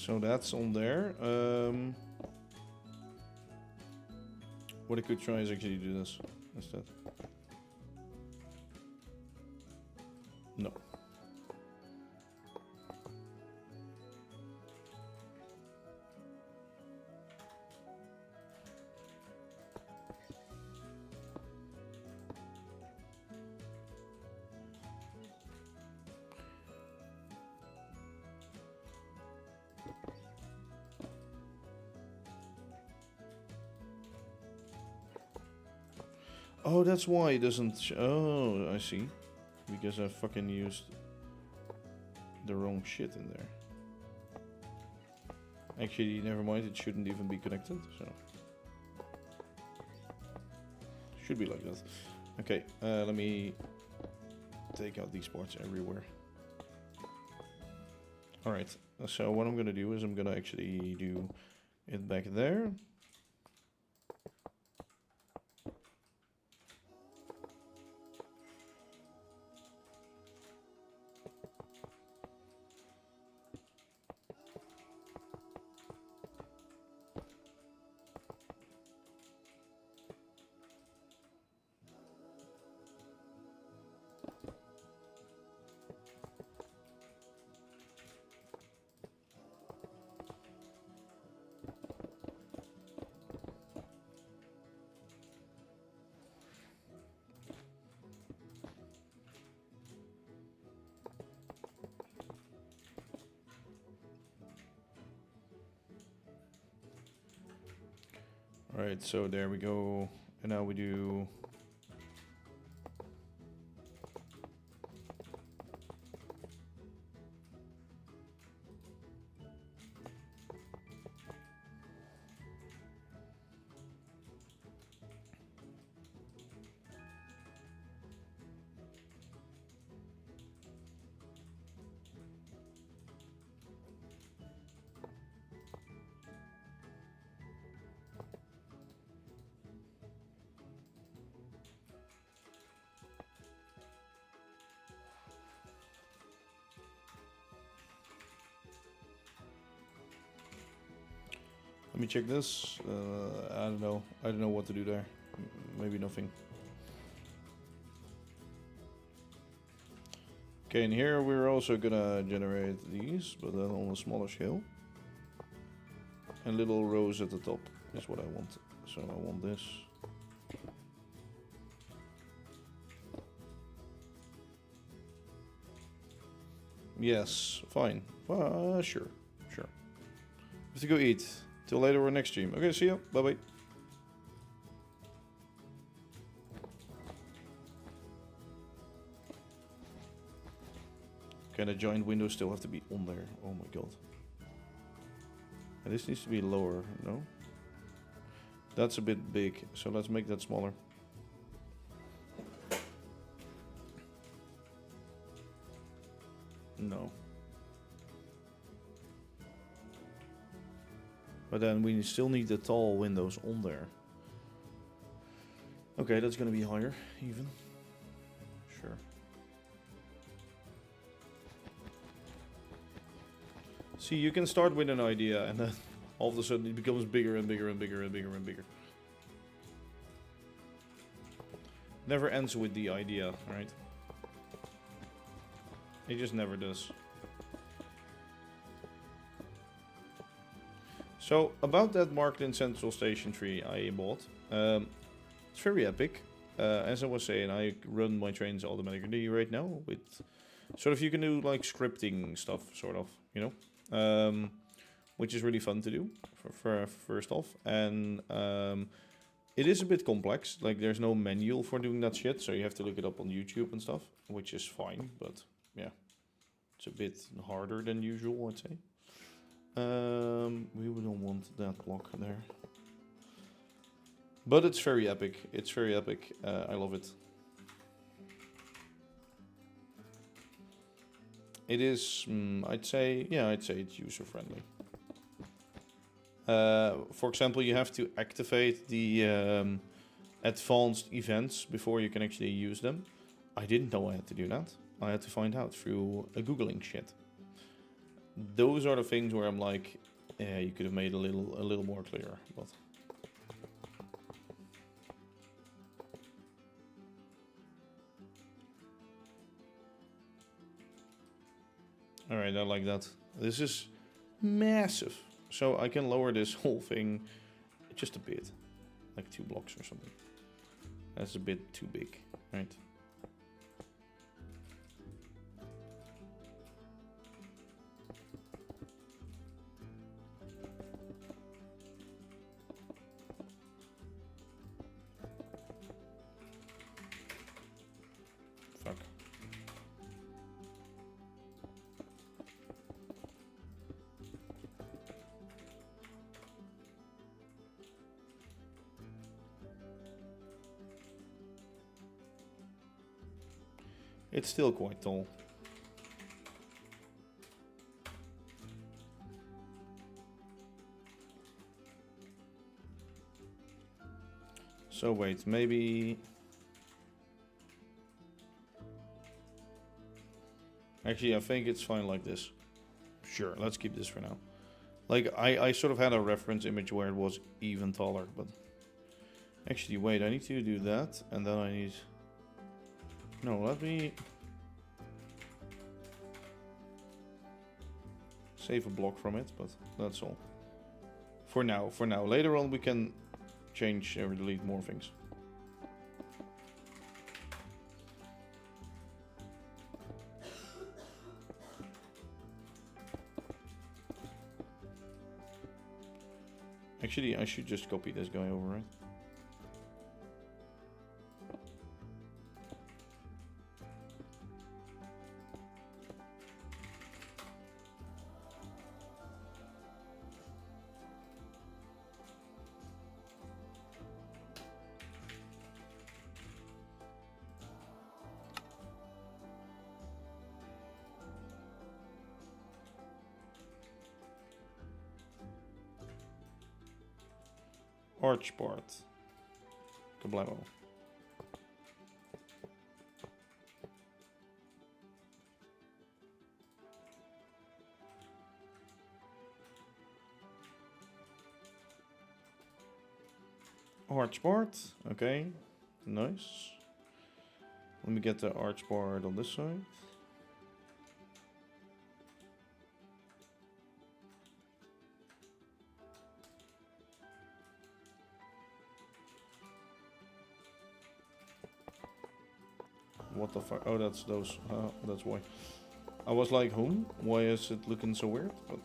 S1: So that's on there. What I could try is actually do this instead. No. Oh, that's why it doesn't. Oh, I see. Because I fucking used the wrong shit in there. Actually, never mind. It shouldn't even be connected. So should be like that. Okay. Let me take out these parts everywhere. All right. So what I'm gonna do is I'm gonna actually do it back there. Alright, so there we go. And now we do... Let me check this. I don't know. I don't know what to do there. Maybe nothing. Okay, and here we're also gonna generate these, but then on a smaller scale. And little rows at the top is what I want. So I want this. Yes, fine. Sure. Have to go eat. Till later or next stream. Okay, see ya. Bye bye. Okay, the joined windows still have to be on there. Oh my god. And this needs to be lower, no? That's a bit big, so let's make that smaller. No. But then we still need the tall windows on there. Okay, that's gonna be higher, even. Sure. See, you can start with an idea and then all of a sudden it becomes bigger and bigger and bigger and bigger and bigger. Never ends with the idea, right? It just never does. So, about that Marked Central Station tree I bought, it's very epic. As I was saying, I run my trains automatically right now with sort of, you can do like scripting stuff, sort of, you know, which is really fun to do for first off. And it is a bit complex, like there's no manual for doing that shit, so you have to look it up on YouTube and stuff, which is fine, but yeah, it's a bit harder than usual, I'd say. We don't want that block there. But it's very epic. It's very epic. I love it. It is, I'd say it's user friendly. For example, you have to activate the advanced events before you can actually use them. I didn't know I had to do that. I had to find out through Googling shit. those are the things where I'm like, yeah, you could have made a little more clear, but. Alright, I like that. This is massive. So I can lower this whole thing just a bit. Like 2 blocks or something. That's a bit too big, right? Fuck. It's still quite tall. So wait, maybe... Actually, I think it's fine like this. Sure, let's keep this for now. Like, I sort of had a reference image where it was even taller, but... Actually, wait, I need to do that, and then I need... No, let me... Save a block from it, but that's all. For now. Later on we can change or delete more things. Actually, I should just copy this guy over, right? Arch part. Kablamo. Arch part. Okay. Nice. Let me get the arch part on this side. What the fuck? Oh, that's those. That's why. I was like, why is it looking so weird? But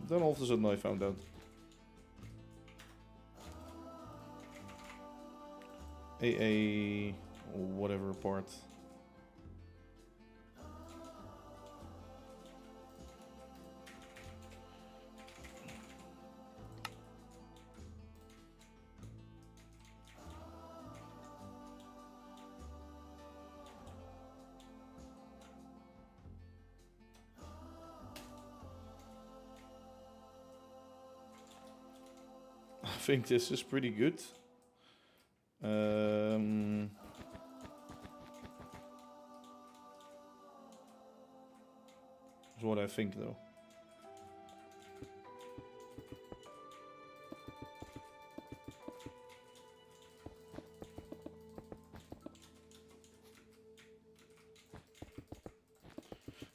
S1: then all of a sudden I found out. A whatever part. I think this is pretty good. Is what I think though.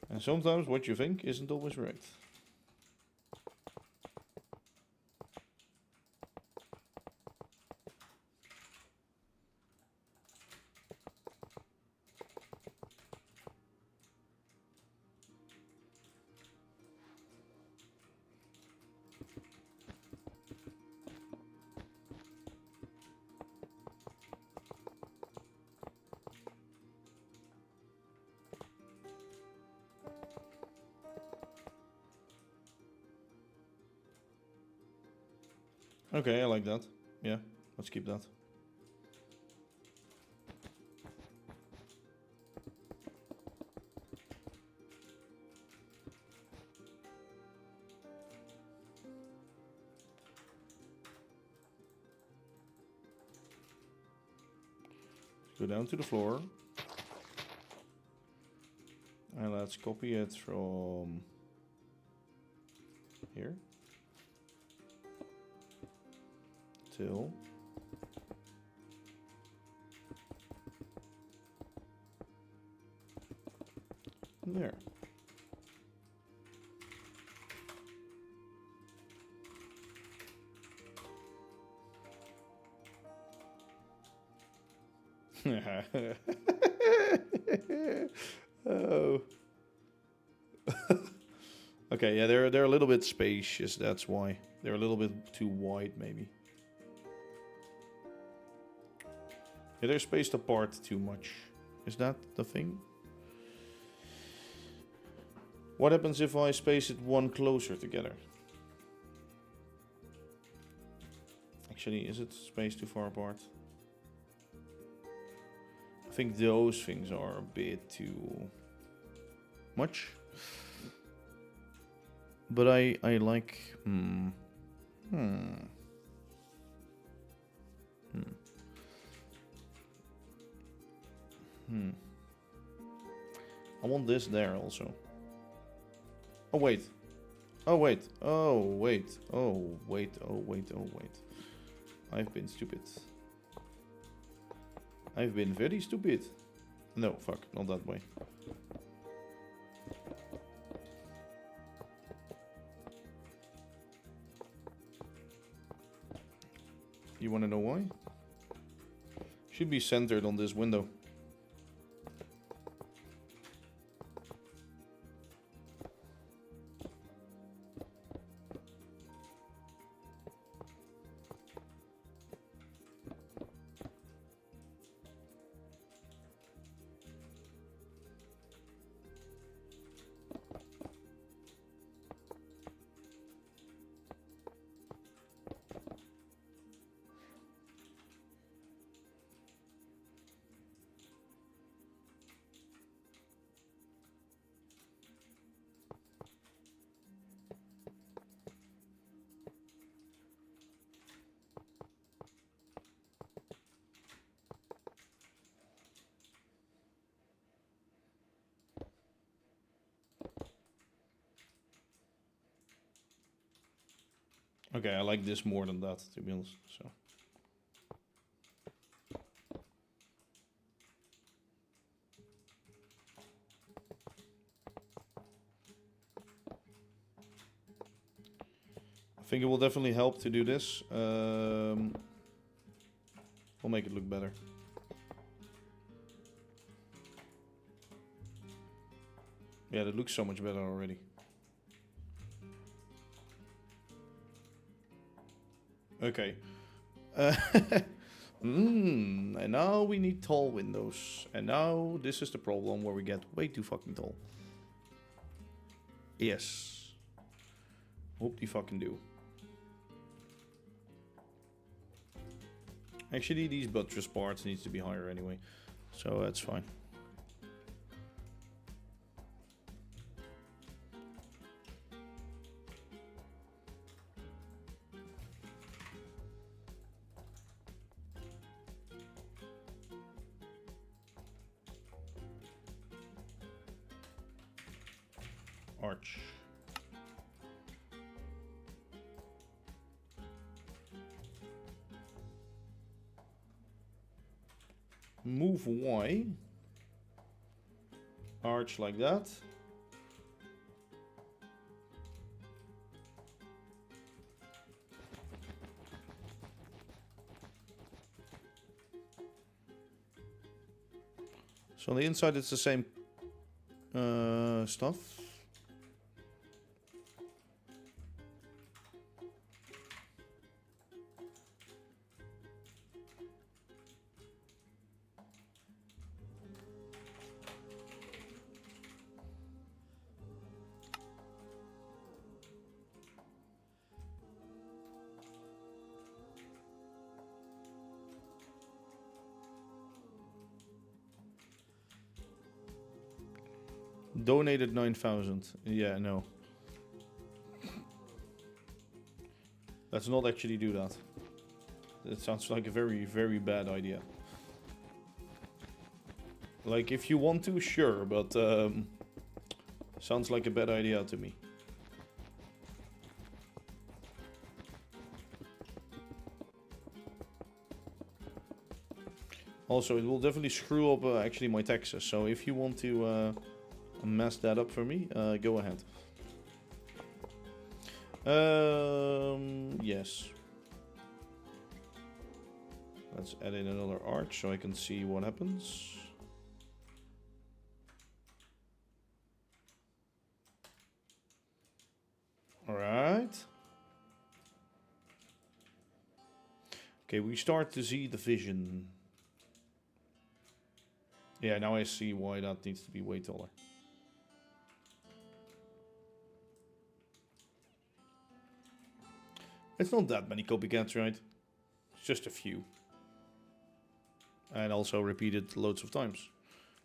S1: And sometimes what you think isn't always right. Okay, I like that. Yeah, let's keep that. Go down to the floor. And let's copy it from here. Till there. Oh. Okay, yeah, they're a little bit spacious, that's why. They're a little bit too wide, maybe. Yeah, they're spaced apart too much. Is that the thing? What happens if I space it one closer together? Actually, is it spaced too far apart? I think those things are a bit too much. But I like... I want this there also. Oh wait. Oh wait. Oh wait. Oh wait. Oh wait. Oh wait. I've been stupid. I've been very stupid. No, fuck. Not that way. You want to know why? Should be centered on this window. Okay, I like this more than that, to be honest. So. I think it will definitely help to do this. We'll make it look better. Yeah, that looks so much better already. Okay. And now we need tall windows. And now this is the problem where we get way too fucking tall. Yes. Hope they fucking do. Actually, these buttress parts needs to be higher anyway. So that's fine. Arch. Move Y. Arch like that. So on the inside it's the same stuff. Donated 9,000. Yeah, no. Let's not actually do that. It sounds like a very, very bad idea. Like, if you want to, sure, but sounds like a bad idea to me. Also, it will definitely screw up actually my taxes. So if you want to mess that up for me, go ahead. Yes. Let's add in another arch so I can see what happens. Alright. Okay, we start to see the vision. Yeah, now I see why that needs to be way taller. It's not that many copycats, right? It's just a few. And also repeated loads of times.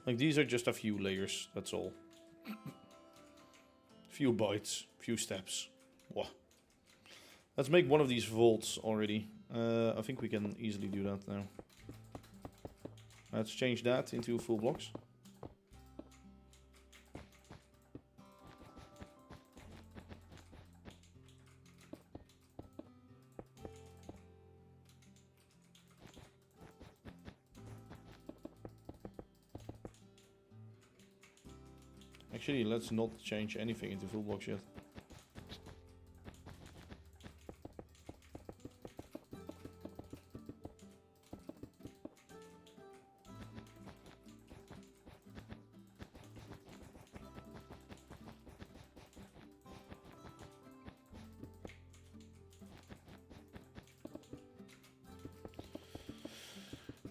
S1: Like, these are just a few layers, that's all. Few bytes, few steps. Whoa. Let's make one of these vaults already. I think we can easily do that now. Let's change that into full blocks. Actually, let's not change anything into full blocks yet.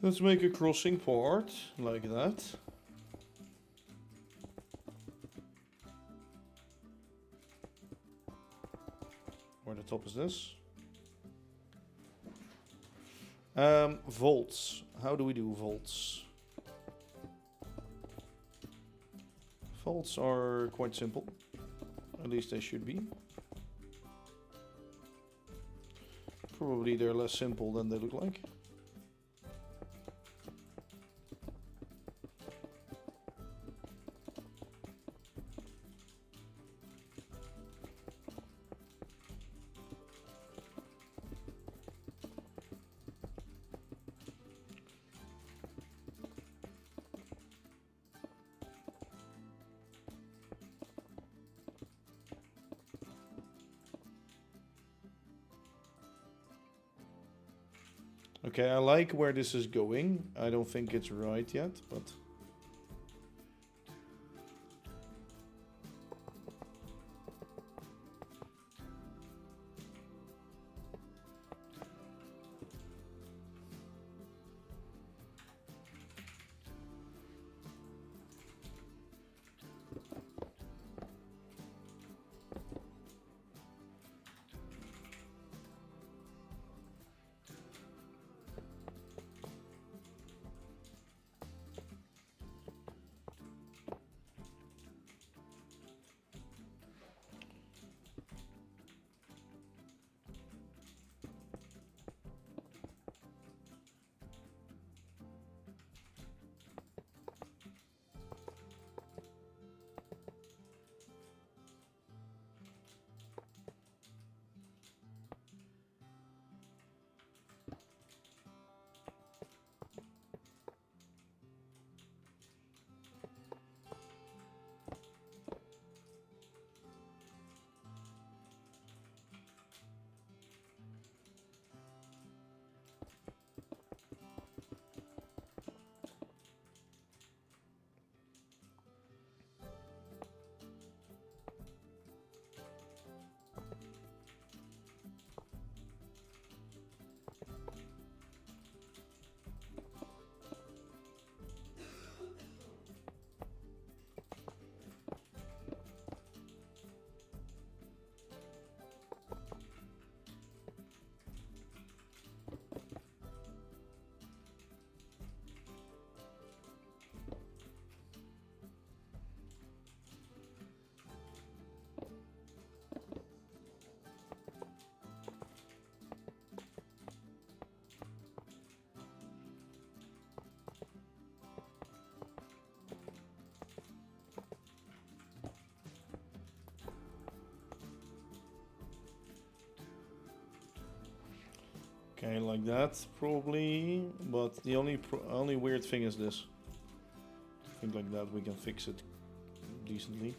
S1: Let's make a crossing part like that. Where the top is this? Vaults. How do we do vaults? Vaults are quite simple. At least they should be. Probably they're less simple than they look like. Okay, I like where this is going. I don't think it's right yet, but... Okay, like that probably, but the only weird thing is this. I think like that we can fix it decently.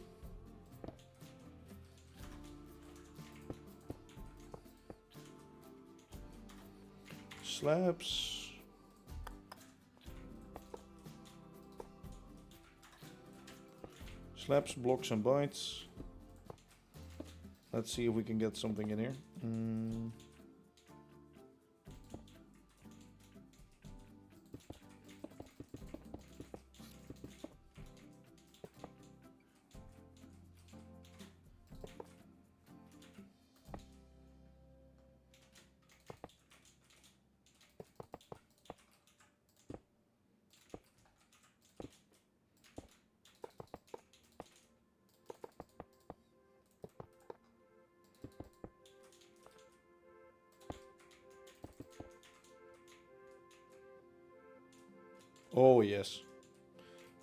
S1: Slabs. Slabs, blocks and bytes. Let's see if we can get something in here. Oh yes,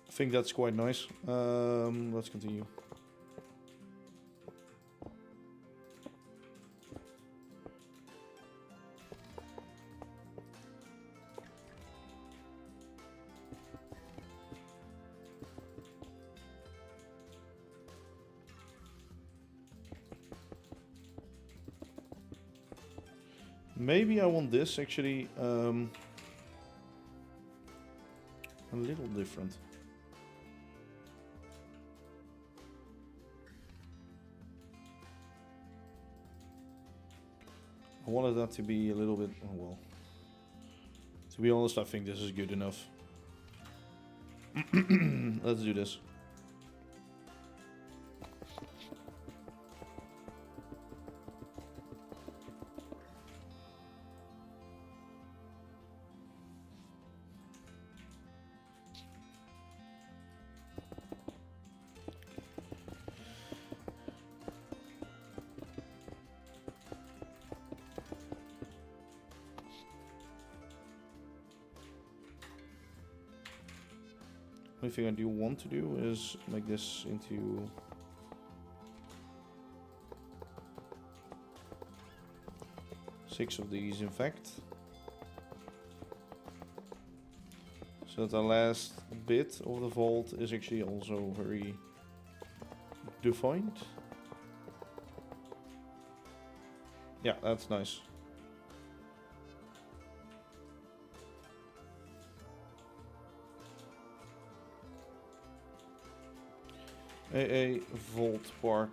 S1: I think that's quite nice. Let's continue. Maybe I want this actually a little different. I wanted that to be a little bit, oh well. To be honest, I think this is good enough. Let's do this. Only thing I do want to do is make this into six of these, in fact, so that the last bit of the vault is actually also very defined. Yeah, that's nice. A vault part.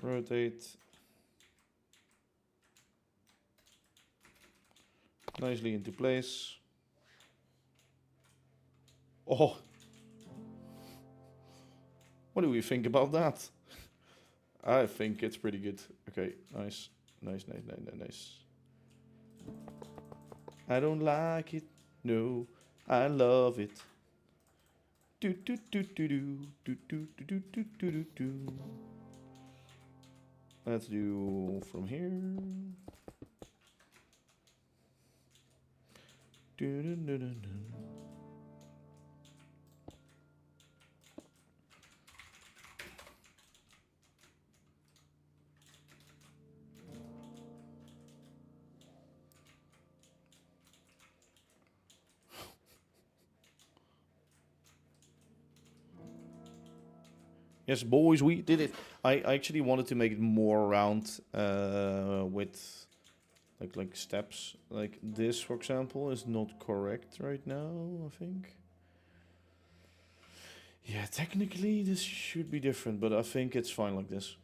S1: Rotate nicely into place. Oh, what do we think about that? I think it's pretty good. Okay, nice. Nice. I don't like it. No, I love it. Do do do do do do do do do do do. Let's do from here. Do, do, do, do, do. Yes, boys, we did it. I actually wanted to make it more round with like steps. Like this, for example, is not correct right now, I think. Yeah, technically this should be different, but I think it's fine like this.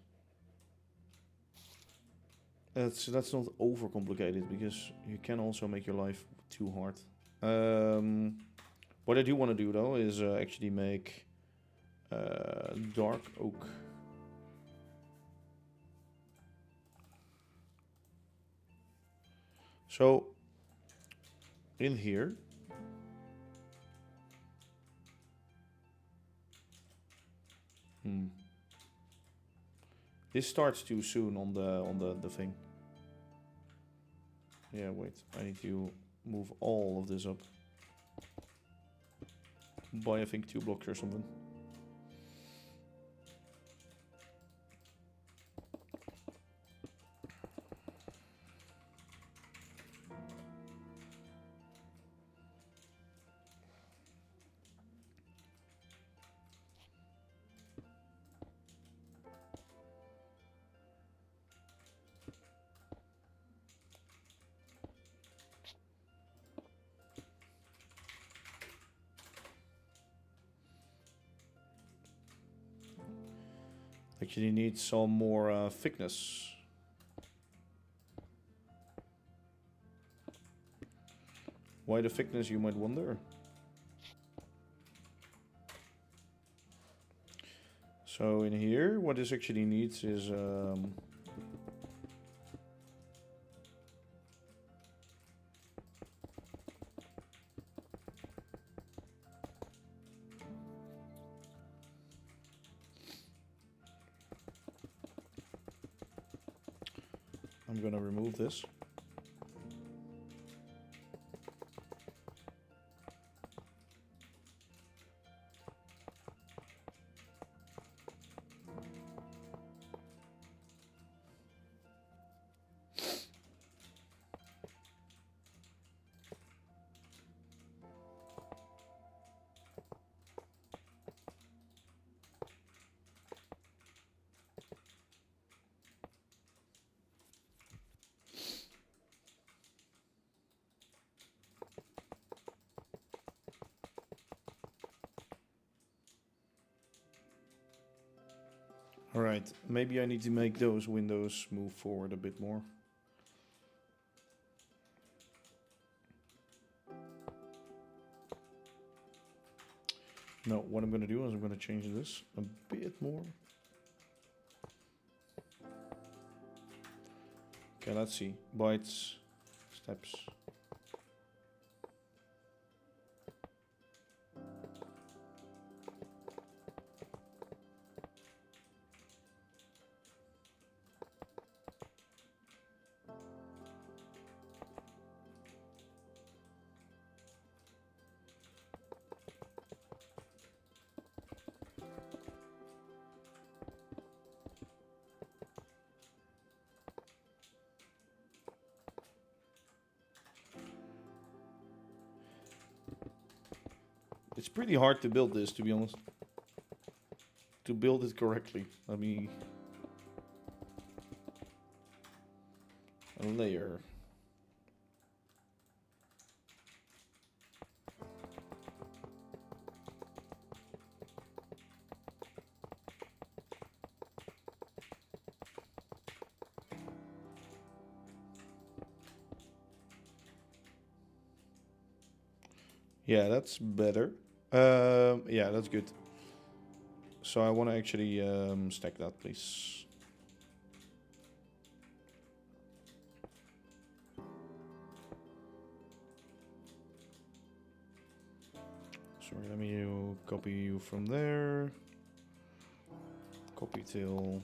S1: That's not overcomplicated because you can also make your life too hard. What I do want to do though is actually make dark oak. So in here, this starts too soon on the thing. Yeah, wait. I need to move all of this up by I think 2 blocks or something. Actually need some more thickness. Why the thickness, you might wonder? So in here, what this actually needs is I'm gonna remove this. Alright, maybe I need to make those windows move forward a bit more. No, what I'm gonna do is I'm gonna change this a bit more. Okay, let's see. Bytes, steps. It's pretty hard to build this, to be honest. To build it correctly. Let me... A layer. Yeah, that's better. Yeah, that's good. So I want to actually stack that, please. Sorry, let me copy you from there. Copy till.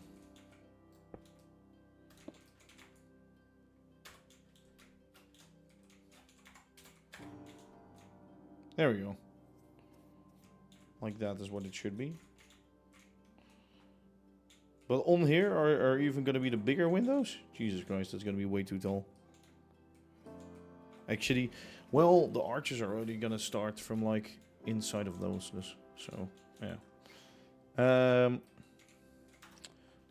S1: There we go. Like that is what it should be. But on here are even going to be the bigger windows? Jesus Christ, that's going to be way too tall. Actually, well, the arches are already going to start from like inside of those. So, yeah.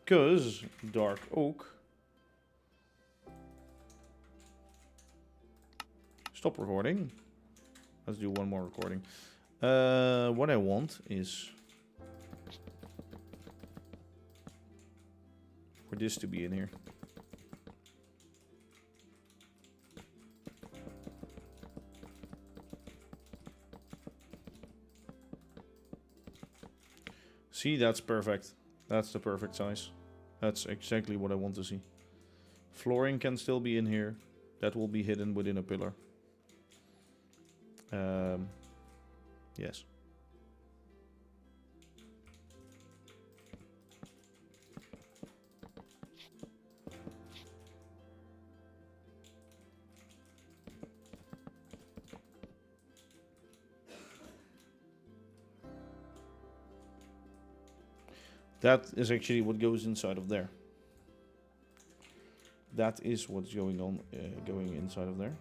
S1: Because dark oak. Stop recording. Let's do one more recording. What I want is for this to be in here. See, that's perfect. That's the perfect size. That's exactly what I want to see. Flooring can still be in here. That will be hidden within a pillar. Yes. That is actually what goes inside of there. That is what's going on, going inside of there.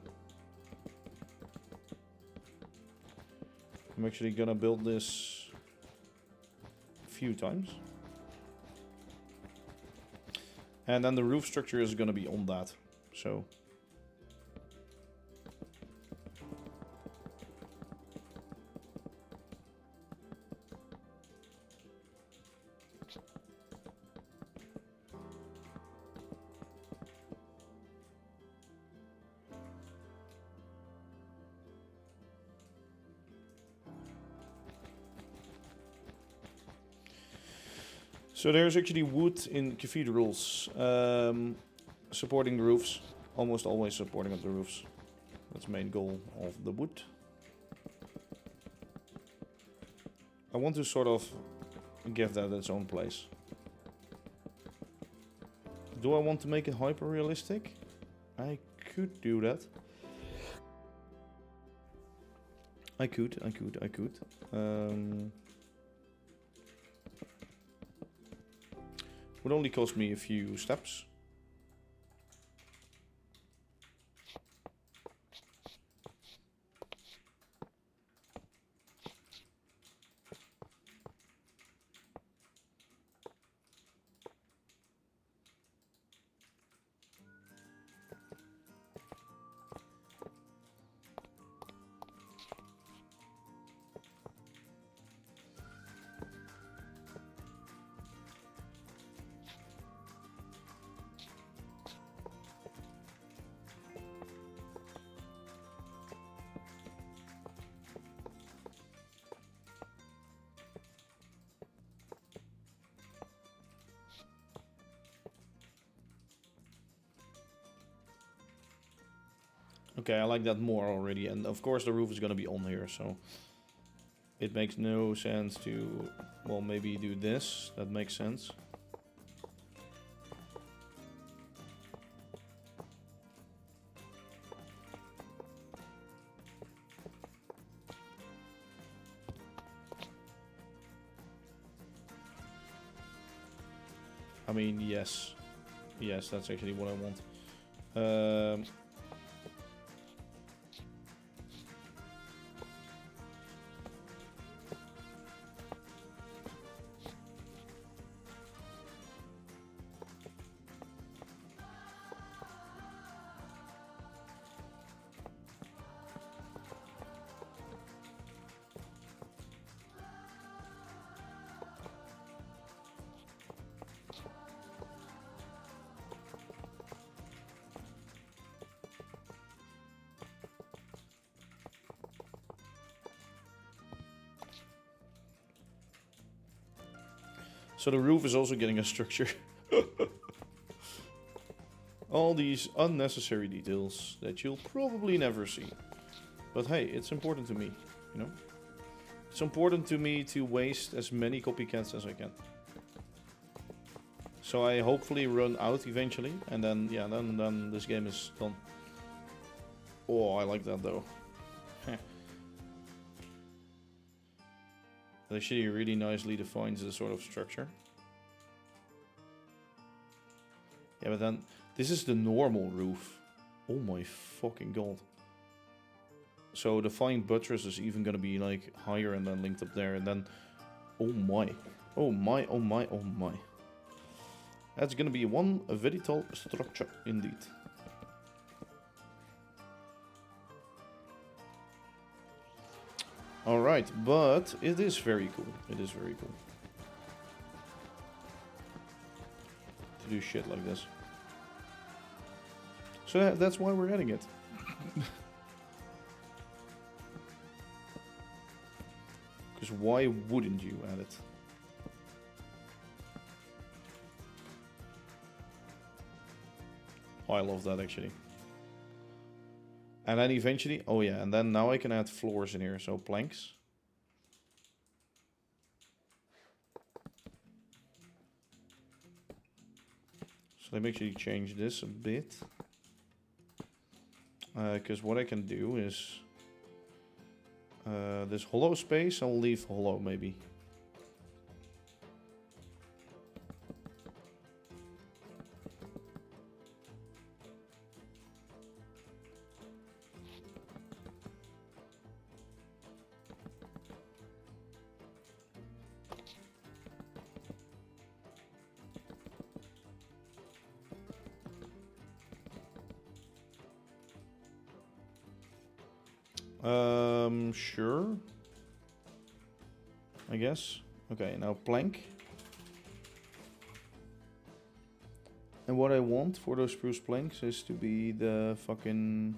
S1: I'm actually gonna build this a few times. And then the roof structure is gonna be on that, so. So there's actually wood in cathedrals supporting the roofs. Almost always supporting up the roofs. That's the main goal of the wood. I want to sort of give that its own place. Do I want to make it hyper realistic? I could do that. I could. Would only cost me a few steps. Okay, I like that more already, and of course the roof is gonna be on here, so it makes no sense to, well, maybe do this. That makes sense. I mean, yes. Yes, that's actually what I want. So the roof is also getting a structure. All these unnecessary details that you'll probably never see. But hey, it's important to me, you know? It's important to me to waste as many copycats as I can. So I hopefully run out eventually, and then, yeah, then this game is done. Oh, I like that though. It actually really nicely defines the sort of structure. Yeah, but then this is the normal roof. Oh my fucking god. So the fine buttress is even gonna be like higher and then linked up there, and then oh my. Oh my, oh my, oh my. That's gonna be a very tall structure indeed. Alright, but it is very cool. It is very cool. To do shit like this. So that's why we're adding it. Because why wouldn't you add it? Oh, I love that actually. And then eventually, oh yeah, and then now I can add floors in here, so planks. So let me actually change this a bit. Because what I can do is this hollow space, I'll leave hollow maybe. Sure. I guess. Okay, now plank. And what I want for those spruce planks is to be the fucking...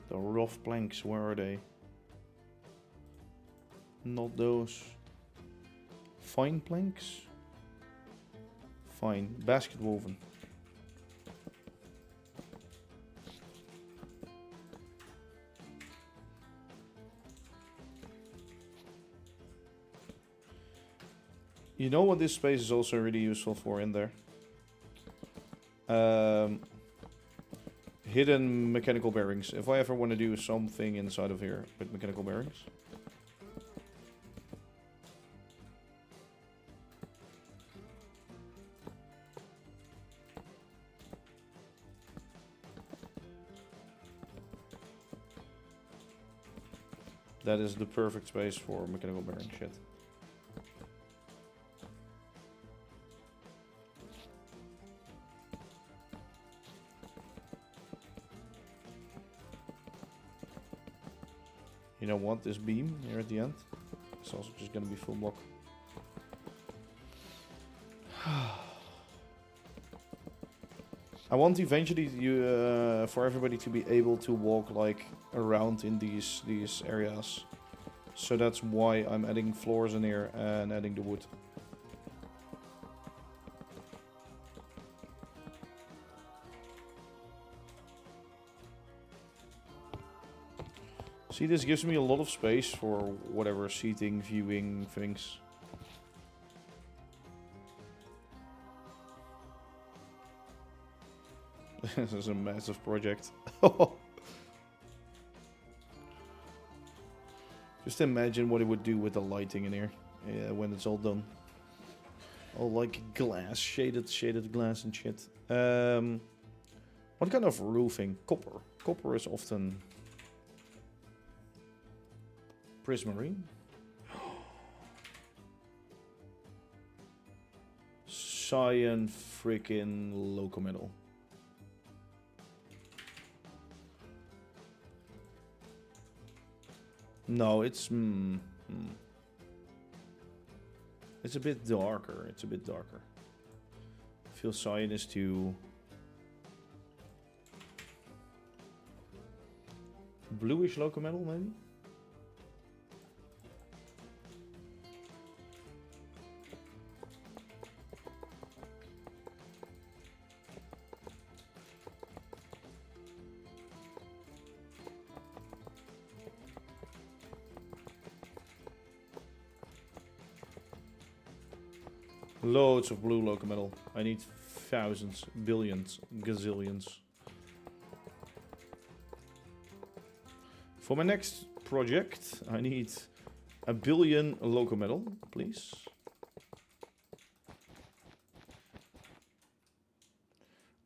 S1: the rough planks, where are they? Not those. Fine planks? Fine. Basket woven. You know what this space is also really useful for in there? Hidden mechanical bearings. If I ever want to do something inside of here with mechanical bearings. That is the perfect space for mechanical bearing shit. You know what? This beam here at the end is also just going to be full block. I want eventually you for everybody to be able to walk like around in these areas. So that's why I'm adding floors in here and adding the wood. See, this gives me a lot of space for whatever seating, viewing things. This is a massive project. Just imagine what it would do with the lighting in here when it's all done. All like glass, shaded glass and shit. What kind of roofing? Copper. Copper is often prismarine. Cyan freaking locometal. No, it's it's a bit darker. It's a bit darker. I feel cyan is too bluish locometal, maybe. Loads of blue locometal. I need thousands, billions, gazillions. For my next project, I need a billion locometal, please.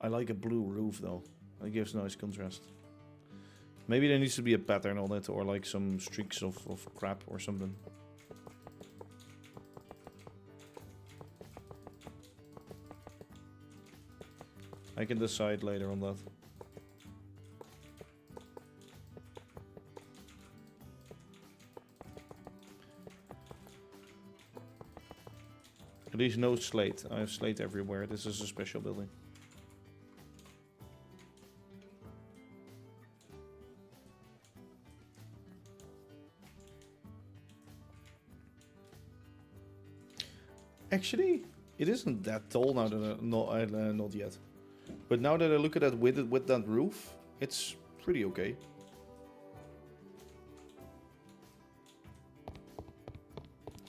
S1: I like a blue roof though. It gives nice contrast. Maybe there needs to be a pattern on it or like some streaks of crap or something. I can decide later on that. At least no slate. I have slate everywhere. This is a special building. Actually, it isn't that tall now. Not yet. But now that I look at that with that roof, it's pretty okay.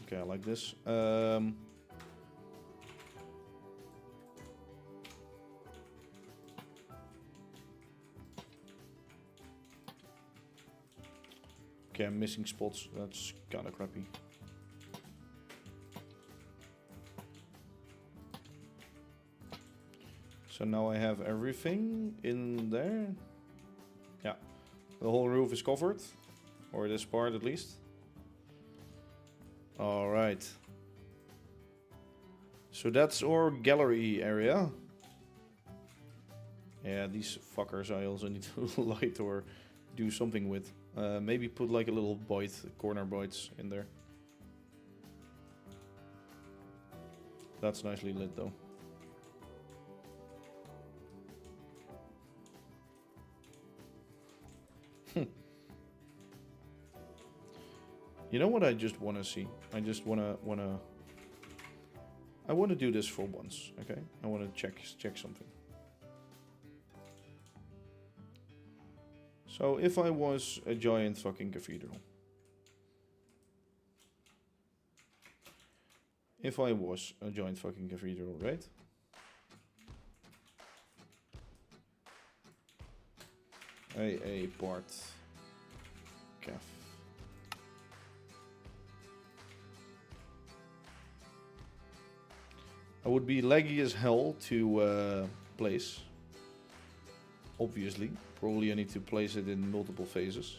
S1: Okay, I like this. Okay, I'm missing spots. That's kind of crappy. So now I have everything in there. Yeah, the whole roof is covered, or this part at least. All right. So that's our gallery area. Yeah, these fuckers I also need to light or do something with. Maybe put like a little void, corner voids in there. That's nicely lit though. You know what I just want to see? I just want to do this for once, okay? I want to check something. So if I was a giant fucking cathedral. If I was a giant fucking cathedral, right? A part caf. I would be laggy as hell to place. Obviously, probably I need to place it in multiple phases.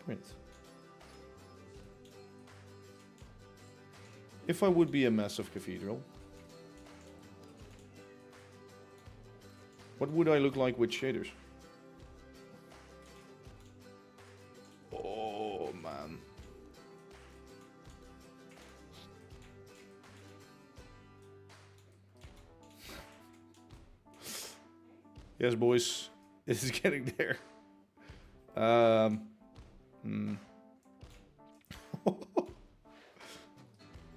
S1: Print. If I would be a massive cathedral, what would I look like with shaders? Oh, man. Yes, boys. It is getting there.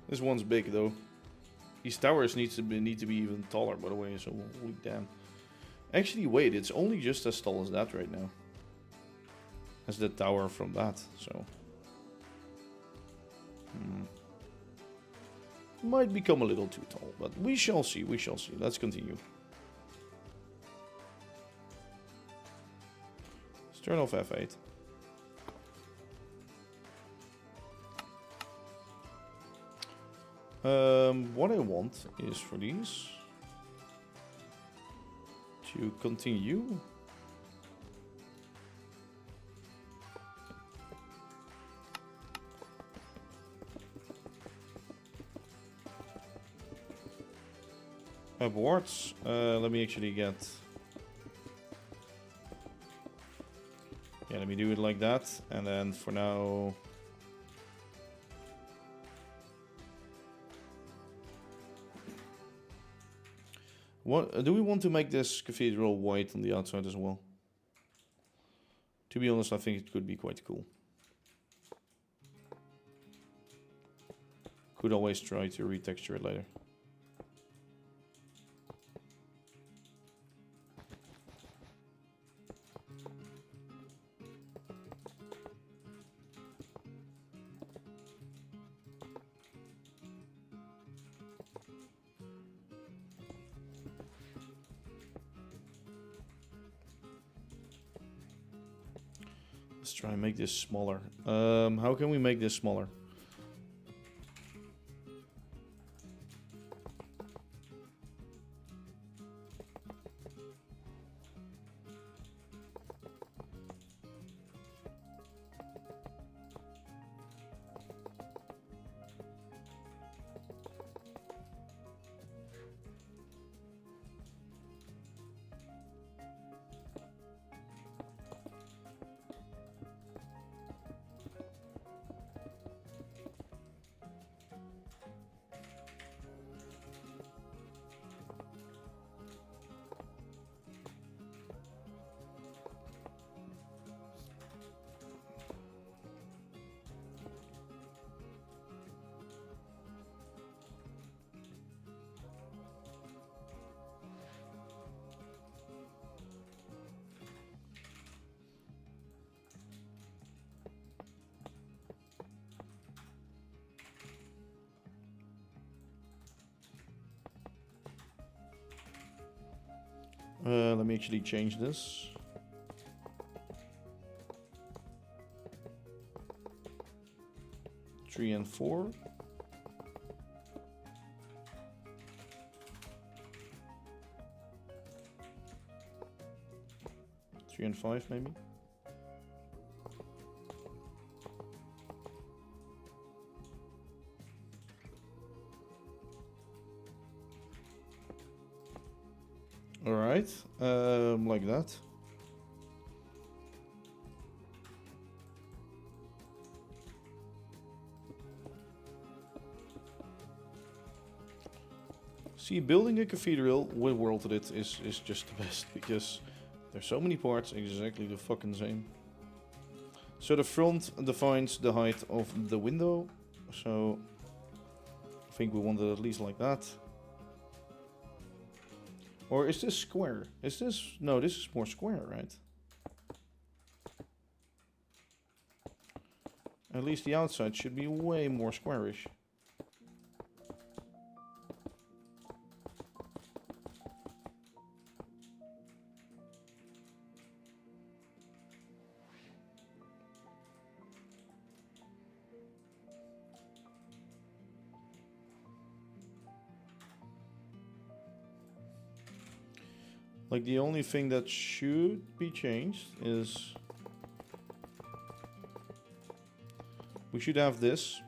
S1: This one's big though. These towers need to be even taller, by the way. So holy damn. Actually, wait, it's only just as tall as that right now, as the tower from that. So might become a little too tall, but we shall see. We shall see. Let's continue. Let's turn off F8. What I want is for these to continue. Upwards. Let me actually get... Yeah, let me do it like that. And then for now... What do we want to make this cathedral white on the outside as well? To be honest, I think it could be quite cool. Could always try to retexture it later. Let's try and make this smaller. How can we make this smaller? Let me actually change this. Three and 4. Three and 5 maybe. All right, like that. See, building a cathedral with world edit is just the best, because there's so many parts exactly the fucking same. So the front defines the height of the window, so I think we want it at least like that. Or is this square? Is this... No, this is more square, right? At least the outside should be way more squarish. Like, the only thing that should be changed is... we should have this,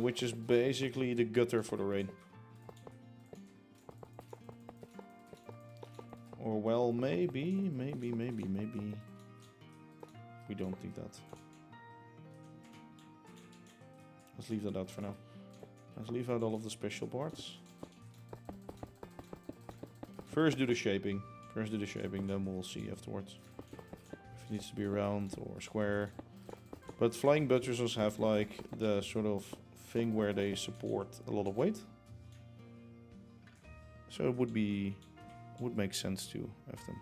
S1: which is basically the gutter for the rain. Or, well, maybe... we don't need that. Let's leave that out for now. Let's leave out all of the special parts. First do the shaping. Then we'll see afterwards if it needs to be round or square. But flying buttresses have like the sort of thing where they support a lot of weight. So it would make sense to have them.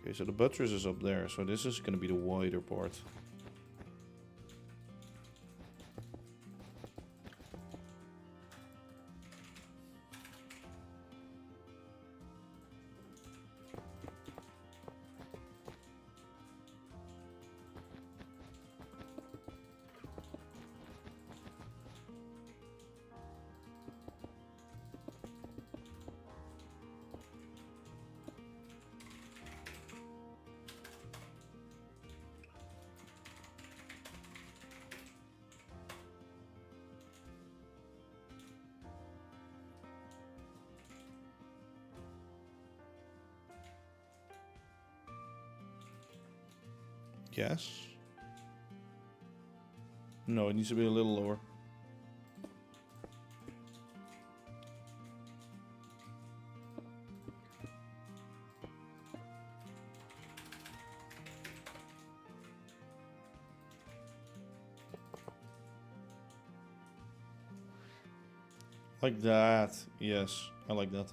S1: Okay, so the buttress is up there, so this is going to be the wider part. Yes. No, it needs to be a little lower. Like that. Yes, I like that.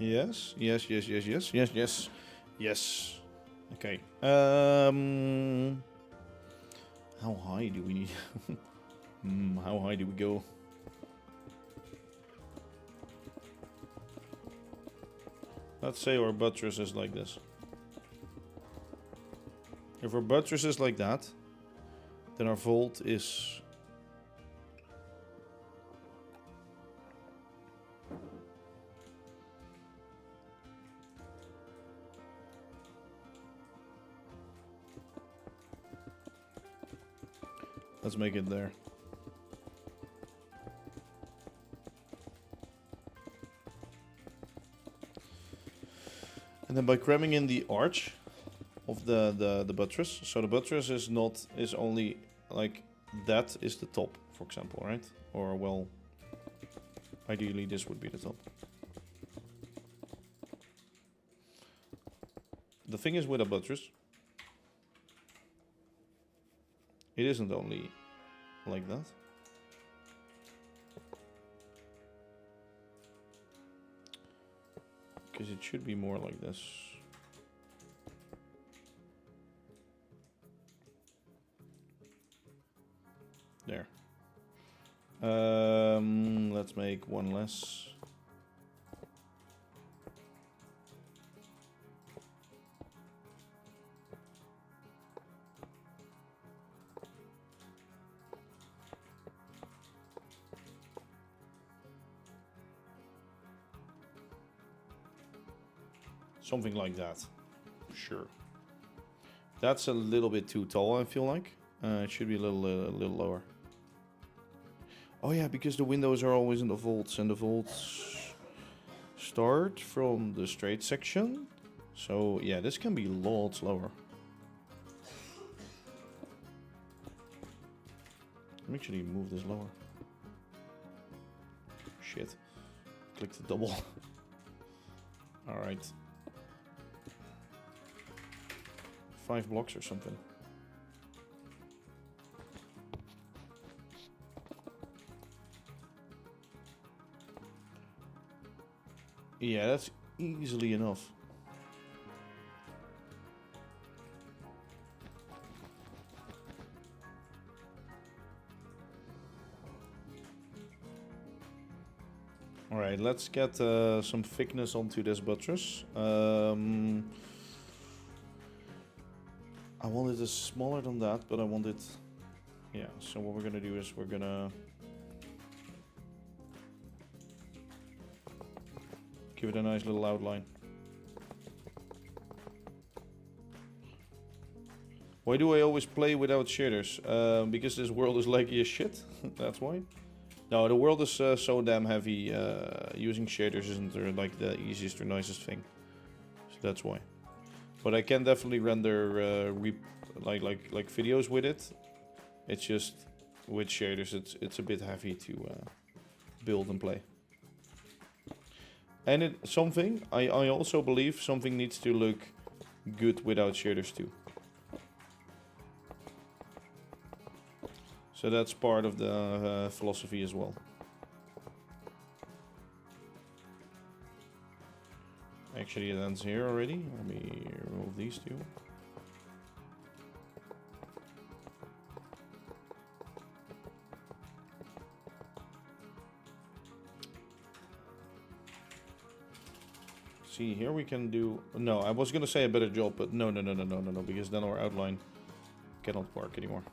S1: Yes, yes, yes, yes, yes, yes, yes, yes. Okay. How high do we need? How high do we go? Let's say our buttress is like this. If our buttress is like that, then our vault is... Let's make it there. And then by cramming in the arch of the buttress, so the buttress is only like that is the top, for example, right? Or well, ideally this would be the top. The thing is with a buttress It isn't only like that. Because it should be more like this. There. Let's make one less. Something like that. Sure. That's a little bit too tall, I feel like. It should be a little lower. Oh yeah, because the windows are always in the vaults, and the vaults start from the straight section. So yeah, this can be lots lower. Let me actually move this lower. Shit. Click the double. Alright. 5 blocks or something. Yeah, that's easily enough. Alright, let's get some thickness onto this buttress. I wanted it smaller than that, but I want it... Yeah, so what we're gonna do is we're gonna... give it a nice little outline. Why do I always play without shaders? Because this world is laggy as shit. That's why. No, the world is so damn heavy. Using shaders isn't like the easiest or nicest thing. So that's why. But I can definitely render like videos with it. It's just with shaders, it's a bit heavy to build and play. And I also believe something needs to look good without shaders too. So that's part of the philosophy as well. Actually, it ends here already. Let me remove these two. See, here we can do... No, I was gonna say a better job, but no, because then our outline cannot work anymore.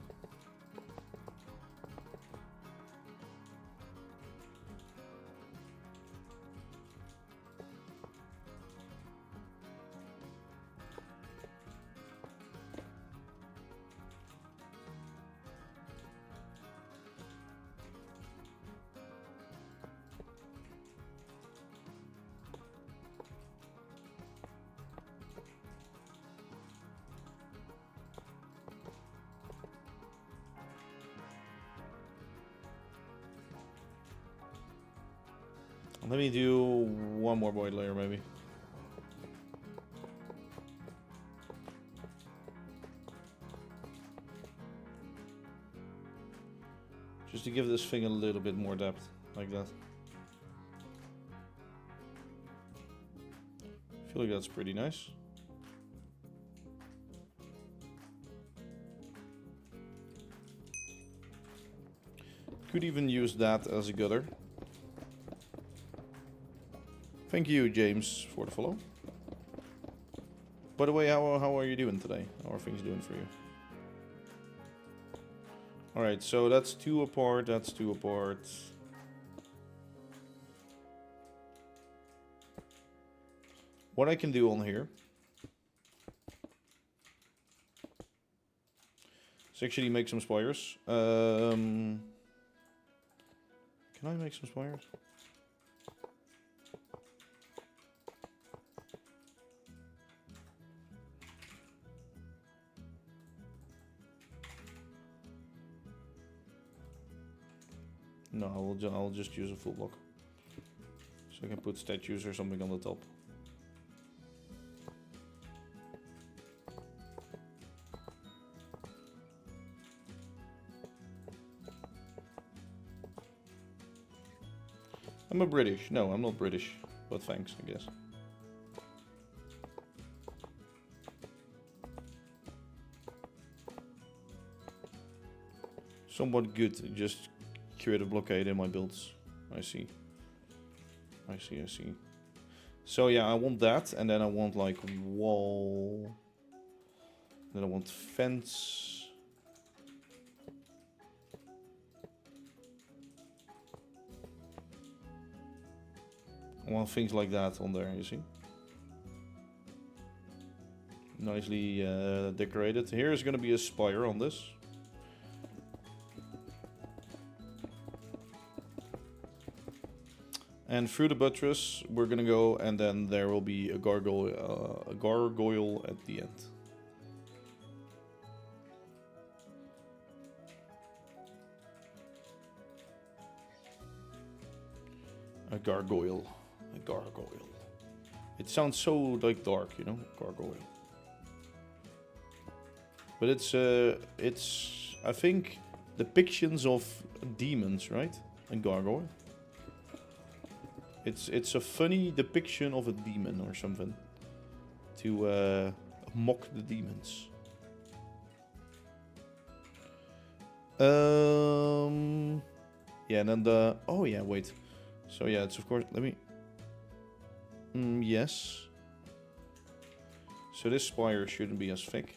S1: Let me do one more void layer, maybe. Just to give this thing a little bit more depth, like that. I feel like that's pretty nice. Could even use that as a gutter. Thank you, James, for the follow. By the way, how are you doing today? How are things doing for you? Alright, so that's 2 apart, that's 2 apart. What I can do on here is actually make some spires. Can I make some spires? No, I'll just use a full block. So I can put statues or something on the top. I'm a British. No, I'm not British. But thanks, I guess. Somewhat good. Just create a blockade in my builds. I see. I see. So yeah, I want that, and then I want like wall. Then I want fence. I want things like that on there, you see. Nicely decorated. Here is going to be a spire on this. And through the buttress, we're gonna go, and then there will be a gargoyle at the end. A gargoyle. It sounds so like dark, you know, gargoyle. But it's I think depictions of demons, right? And gargoyle. It's a funny depiction of a demon or something. To mock the demons. Yeah, and then the... Oh yeah, wait. So yeah, it's of course... Let me... yes. So this spire shouldn't be as thick.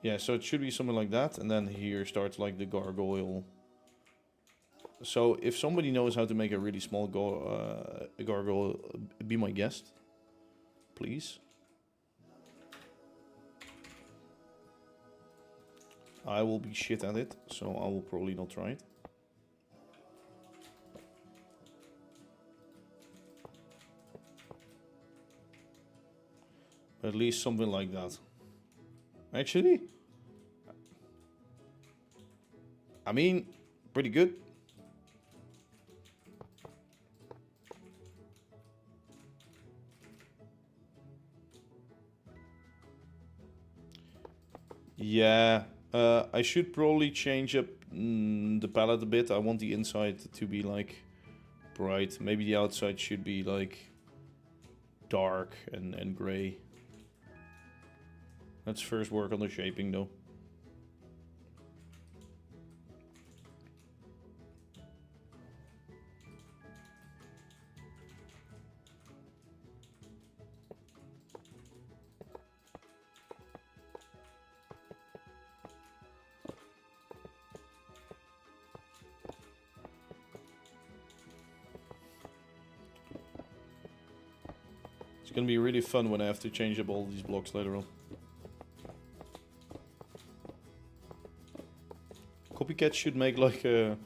S1: Yeah, so it should be something like that, and then here starts like the gargoyle. So if somebody knows how to make a really small gargoyle, be my guest, please. I will be shit at it, so I will probably not try it. At least something like that. Actually, I mean, pretty good. Yeah, I should probably change up the palette a bit. I want the inside to be like bright. Maybe the outside should be like dark and gray. Let's first work on the shaping though. It's gonna be really fun when I have to change up all these blocks later on. Copycat should make like a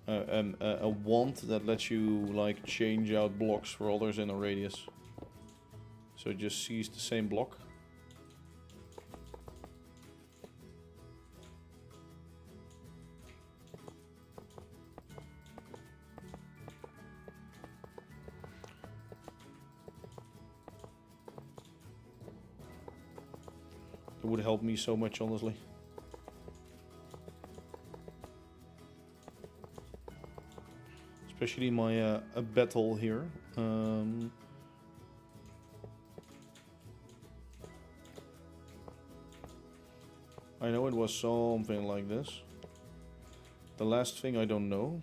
S1: wand that lets you like change out blocks for others in a radius. So it just sees the same block. It would help me so much, honestly. Especially my battle here. I know it was something like this. The last thing I don't know.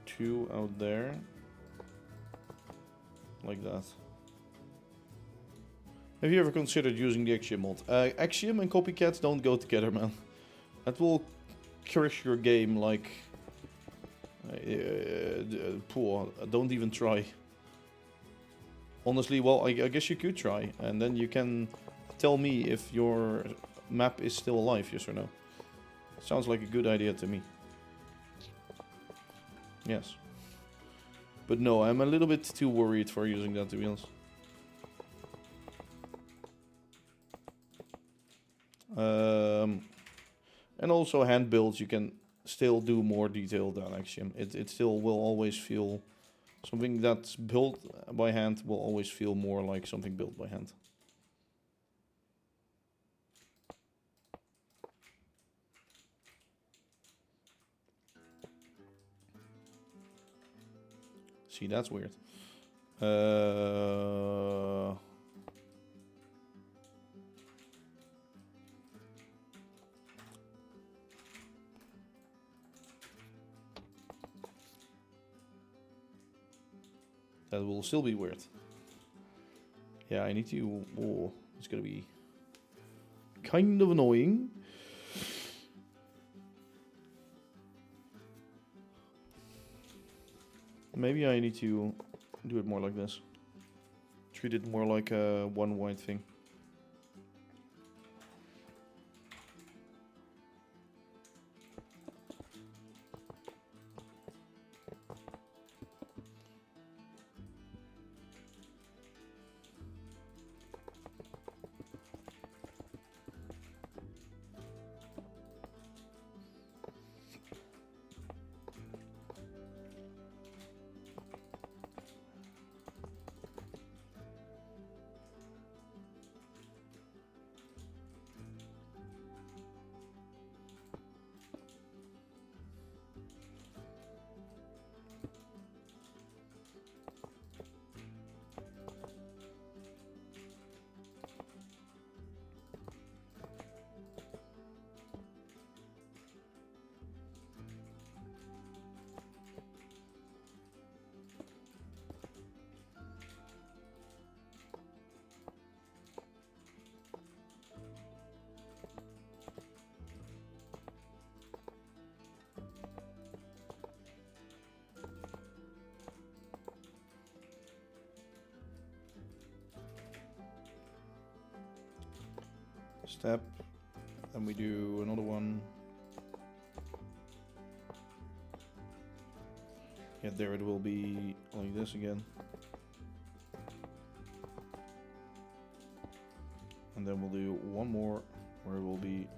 S1: 2 out there. Like that. Have you ever considered using the Axiom mod? Axiom and Copycat don't go together, man. That will crash your game like... poor. Don't even try. Honestly, well, I guess you could try. And then you can tell me if your map is still alive, yes or no. Sounds like a good idea to me. Yes. But no, I'm a little bit too worried for using that, to be honest. And also hand builds, you can still do more detail than Axiom. It still will always feel Something that's built by hand will always feel more like something built by hand. See, that's weird. That will still be weird. Yeah, I need to... Oh, it's gonna be kind of annoying. Maybe I need to do it more like this. Treat it more like a one white thing. Step, then we do another one. Yeah, there it will be like this again. And then we'll do one more where it will be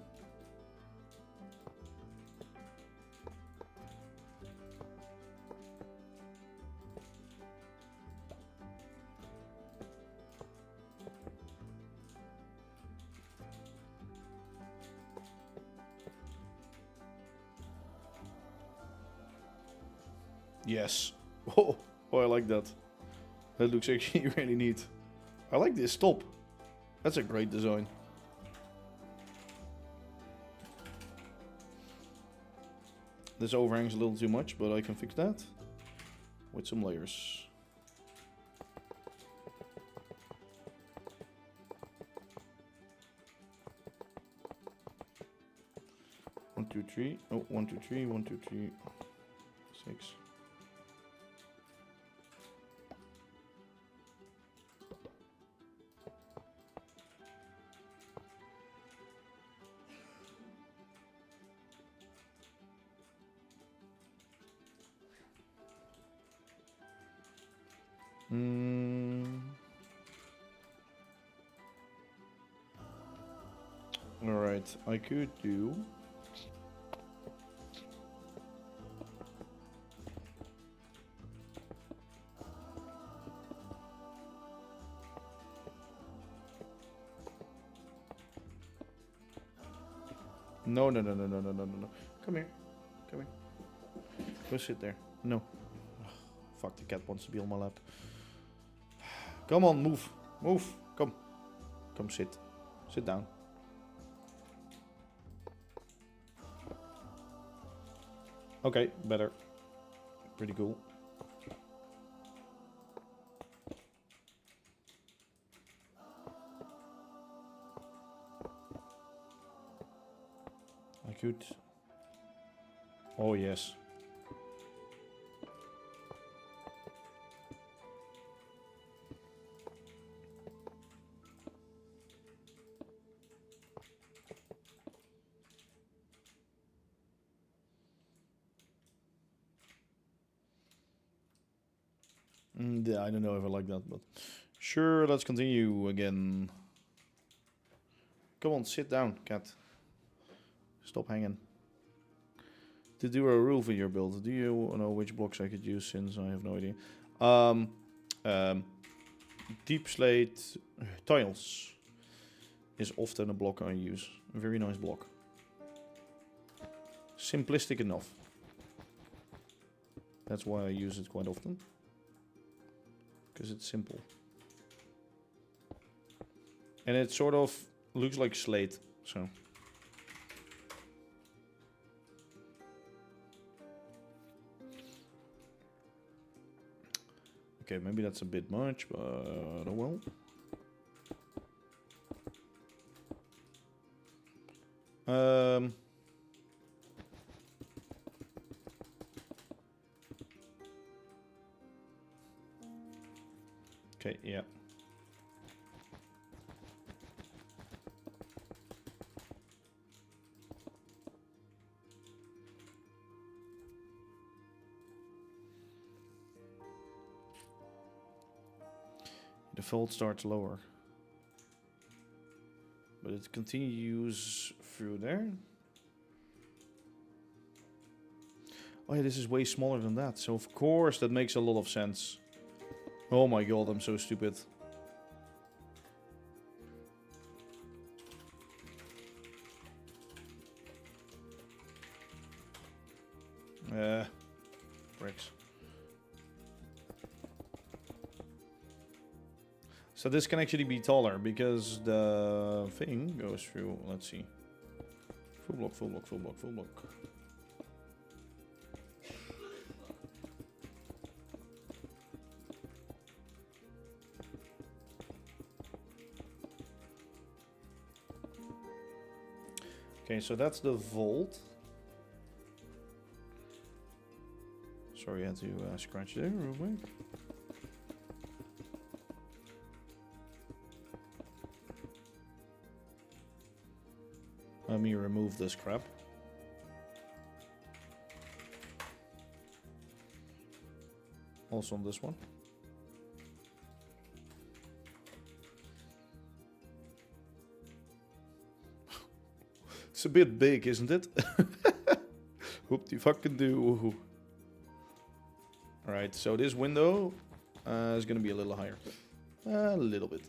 S1: yes. Oh, I like that. That looks actually really neat. I like this top. That's a great design. This overhangs a little too much, but I can fix that with some layers. One, two, three. Oh, 1, 2, 3. 1, 2, 3. 6. Alright, I could do... No. Come here. Come here. Go sit there. No. Ugh, fuck, the cat wants to be on my lap. Come on, move. Move. Come. Come sit. Sit down. Okay, better. Pretty cool. I could... Oh, yes. Yeah, I don't know if I like that, but... Sure, let's continue again. Come on, sit down, cat. Stop hanging. To do a roof in your build, do you know which blocks I could use, since I have no idea? Um, deep slate tiles is often a block I use. A very nice block. Simplistic enough. That's why I use it quite often. Because it's simple. And it sort of looks like slate, so. Okay, maybe that's a bit much, but oh well. Okay, yeah. The fold starts lower. But it continues through there. Oh yeah, this is way smaller than that. So of course that makes a lot of sense. Oh my god, I'm so stupid. Bricks. So this can actually be taller because the thing goes through, let's see. Full block, full block, full block, full block. Okay, so that's the vault. Sorry, I had to scratch there real quick. Let me remove this crap. Also on this one. It's a bit big, isn't it? Whoop-de-fucking-do. Alright, so this window is gonna be a little higher. A little bit.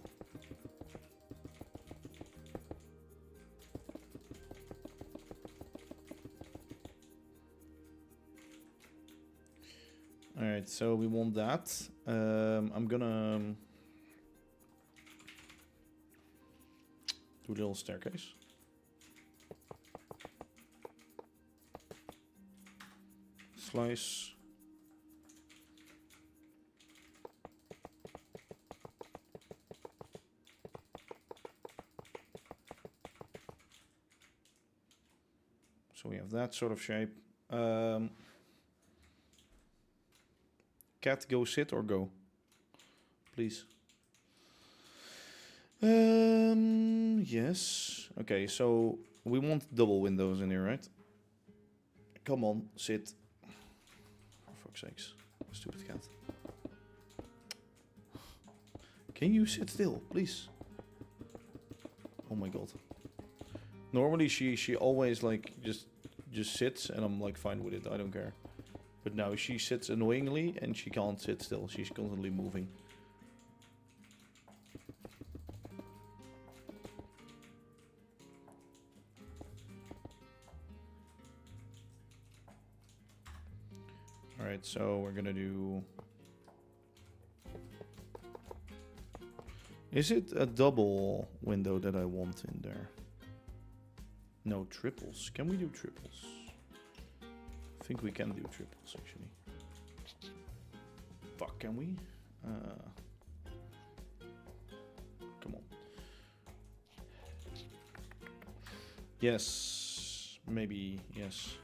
S1: Alright, so we want that. I'm gonna do a little staircase. Slice. So we have that sort of shape. Cat, go sit or go? Please. Yes. Okay, so we want double windows in here, right? Come on, sit. For fuck's sakes. Stupid cat. Can you sit still, please? Oh my god. Normally she always like just sits and I'm like fine with it, I don't care. But now she sits annoyingly and she can't sit still. She's constantly moving. Alright, so we're gonna do... Is it a double window that I want in there? No, triples. Can we do triples? I think we can do triples, actually. Fuck, can we? Come on. Yes. Maybe, yes.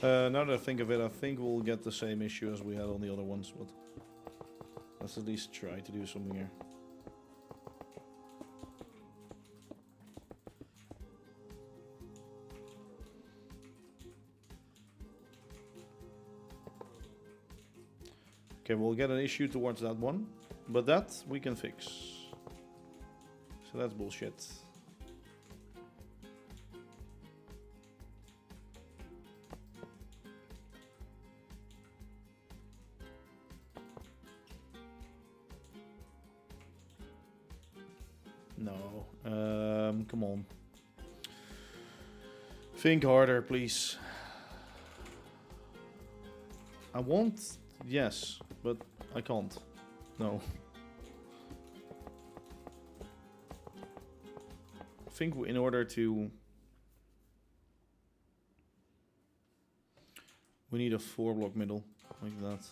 S1: Now that I think of it, I think we'll get the same issue as we had on the other ones, but let's at least try to do something here. Okay, we'll get an issue towards that one, but that we can fix. So that's bullshit. No, come on. Think harder, please. I want, yes, but I can't. No. I think in order to... We need a 4-block middle, like that.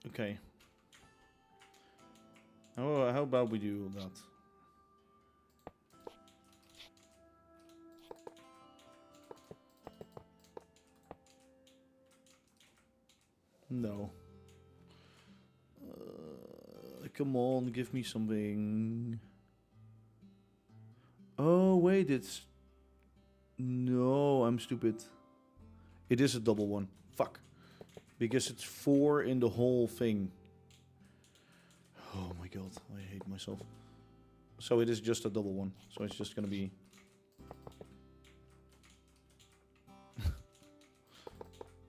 S1: Okay. How about we do that? No. Come on, give me something. Oh, wait, it's... No, I'm stupid. It is a double one. Fuck. Because it's 4 in the whole thing. Oh my god, I hate myself. So it is just a double one. So it's just gonna be...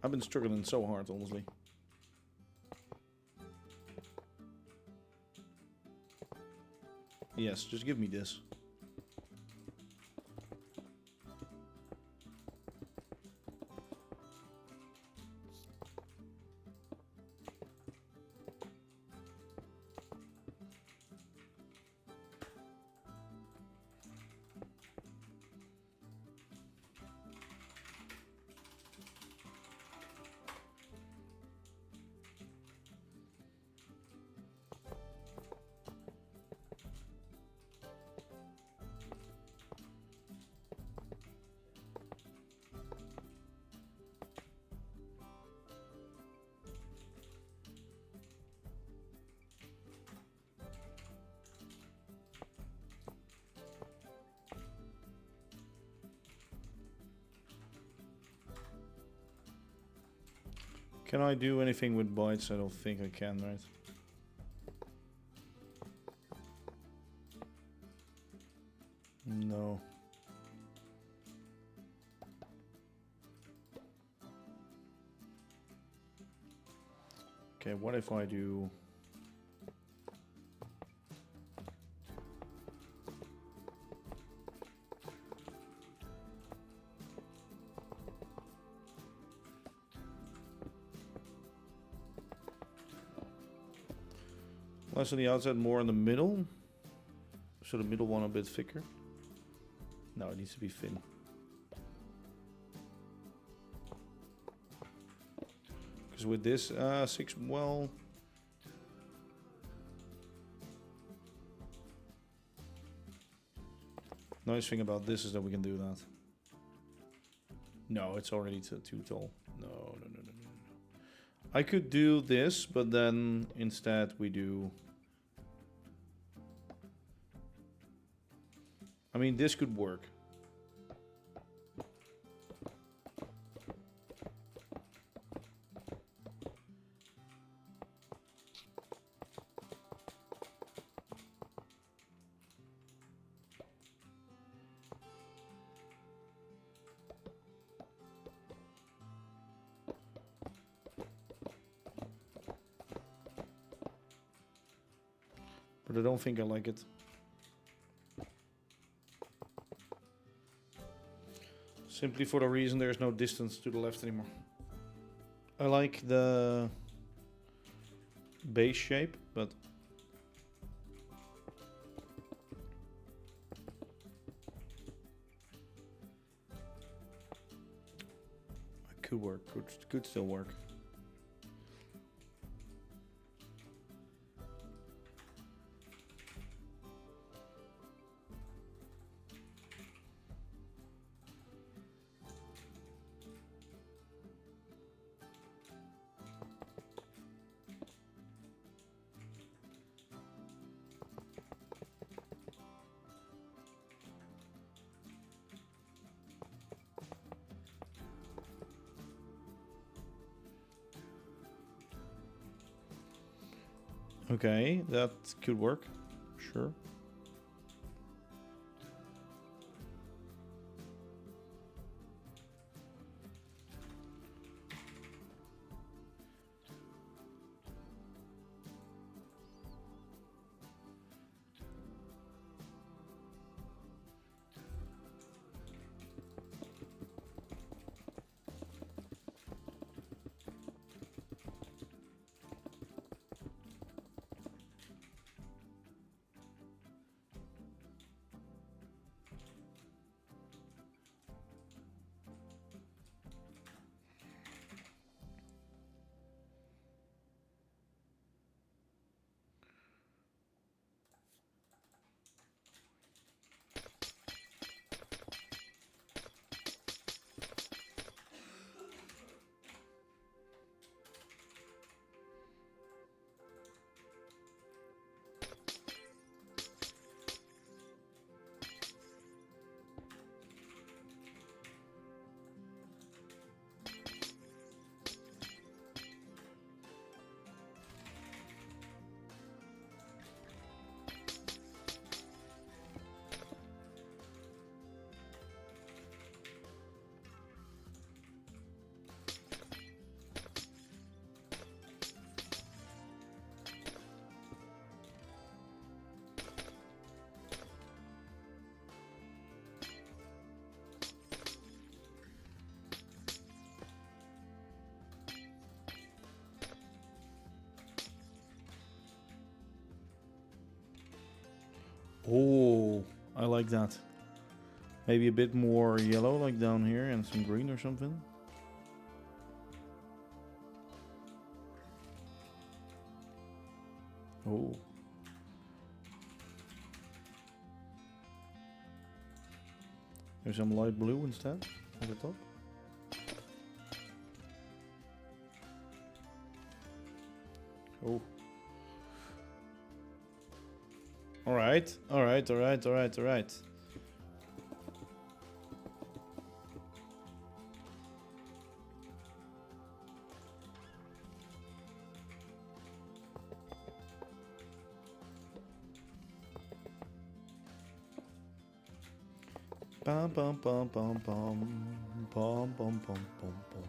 S1: I've been struggling so hard, honestly. Yes, just give me this. Can I do anything with bytes? I don't think I can, right? No. Okay, what if I do... Less on the outside, more in the middle. So the middle one a bit thicker. No, it needs to be thin. Because with this 6, well... Nice thing about this is that we can do that. No, it's already too tall. No. I could do this, but then instead we do... I mean, this could work. But I don't think I like it. Simply for the reason there's no distance to the left anymore. I like the base shape, but Could work. Could still work. Okay, that could work. Sure. Oh, I like that. Maybe a bit more yellow, like down here, and some green or something. Oh. There's some light blue instead at the top. Oh. Alright, alright, alright, alright, alright. Bum bum bum bum bum bum bum bum bum bum.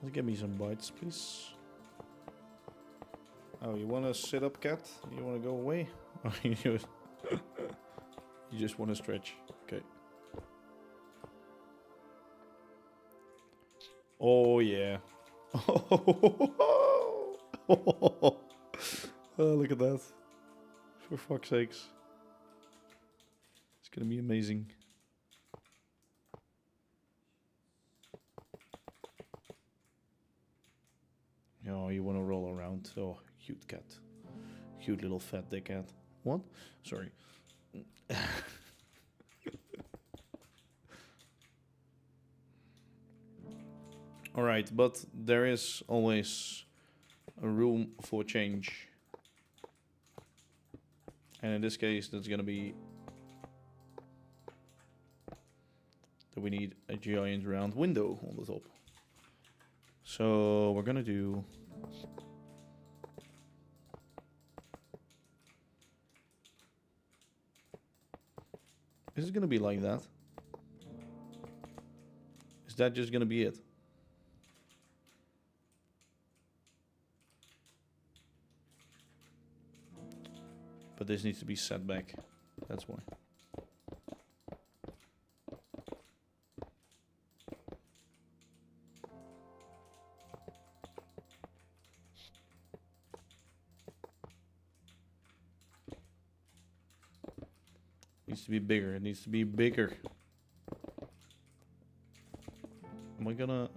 S1: Let's give me some bites, please. Oh, you want to sit up, cat? You want to go away? Oh, you just want to stretch. Okay. Oh, yeah. Oh, look at that. For fuck's sakes. It's going to be amazing. Oh, you want to roll around. Oh, cute cat. Cute little fat dick cat. What? Sorry. Alright, but there is always a room for change. And in this case, that's gonna be that we need a giant round window on the top. So we're gonna do... Is it gonna be like that? Is that just gonna be it? But this needs to be set back. That's why. Needs to be bigger. It needs to be bigger. Am I gonna...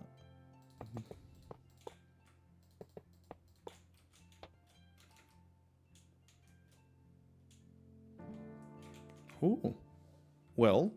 S1: Ooh. Well.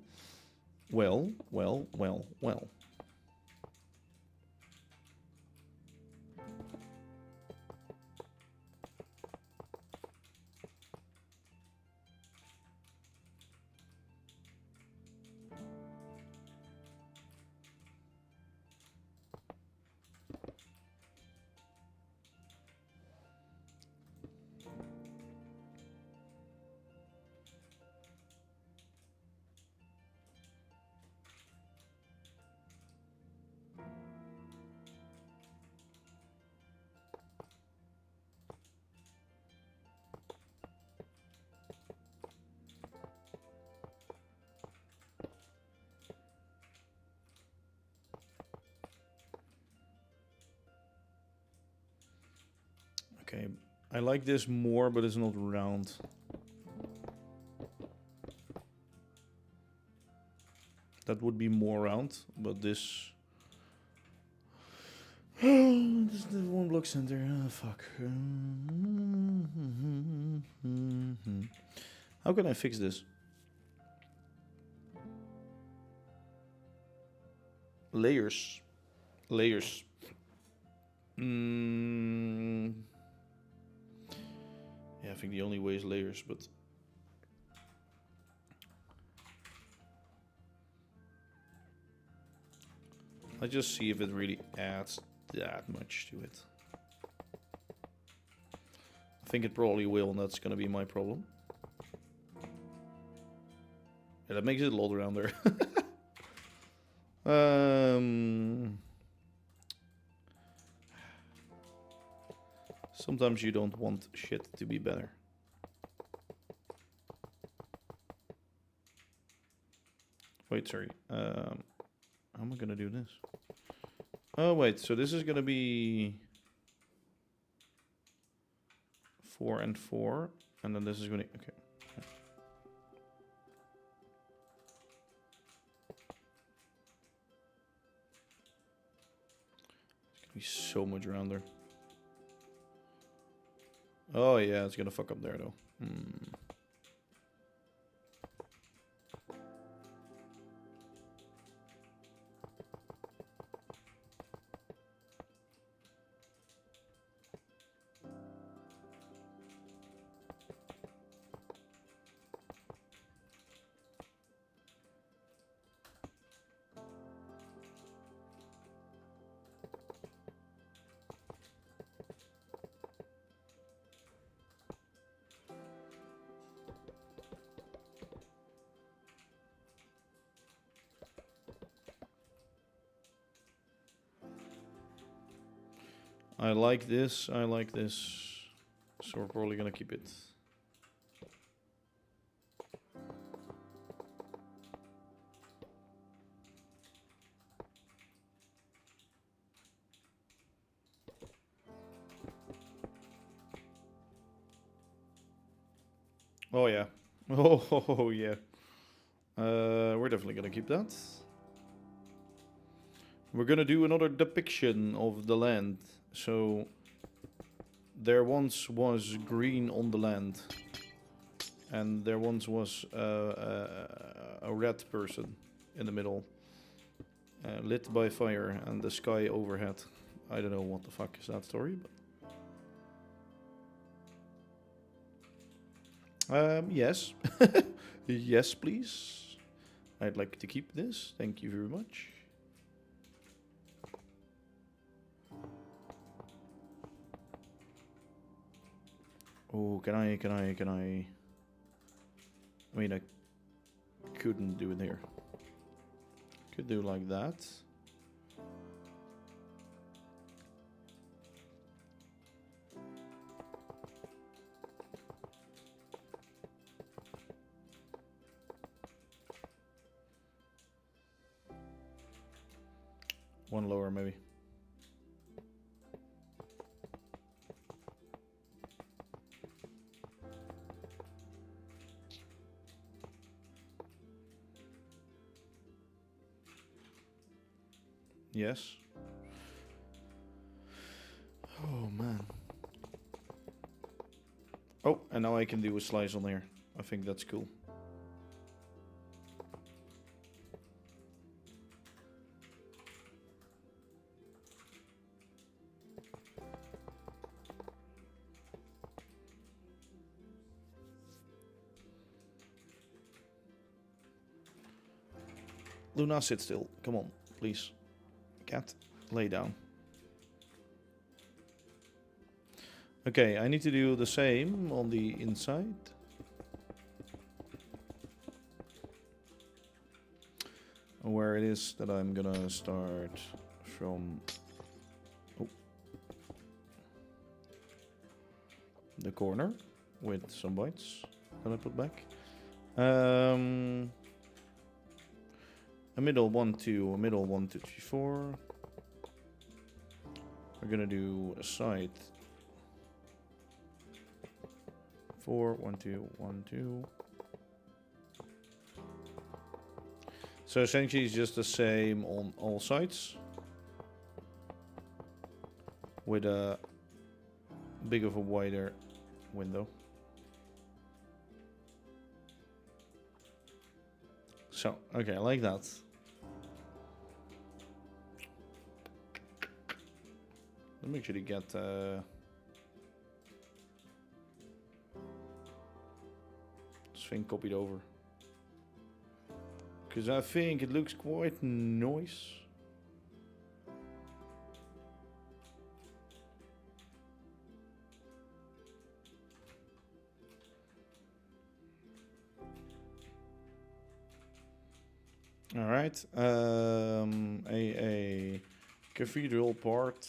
S1: Okay, I like this more, but it's not round. That would be more round, but this... this is the one block center. Oh, fuck. How can I fix this? Layers. Layers. Yeah, I think the only way is layers, but... Let's just see if it really adds that much to it. I think it probably will, and that's gonna be my problem. Yeah, that makes it a lot rounder. Sometimes you don't want shit to be better. Wait, sorry. How am I gonna do this? Oh, wait, so this is gonna be 4 and 4, and then this is gonna... Okay. It's gonna be so much rounder. Oh, yeah, it's gonna fuck up there, though. I like this, I like this. So we're probably gonna keep it. Oh yeah. Oh yeah. We're definitely gonna keep that. We're gonna do another depiction of the land. So there once was green on the land, and there once was a red person in the middle, lit by fire, and the sky overhead. I don't know what the fuck is that story, but yes. Yes, please. I'd like to keep this. Thank you very much. Oh, can I? I mean, I couldn't do it here. Could do like that. One lower, maybe. Yes. Oh, man. Oh, and now I can do a slice on here. I think that's cool. Luna, sit still. Come on, please. Cat, lay down. Okay, I need to do the same on the inside. Where it is that I'm gonna start from the corner with some bites that I put back. A middle 1, 2, a middle 1, 2, 3, 4. We're gonna do a side 4, 1, 2, 1, 2. So essentially it's just the same on all sides, with a bit of a wider window. So, okay, like that. Let me actually get this thing copied over, because I think it looks quite nice. All right, a cathedral part.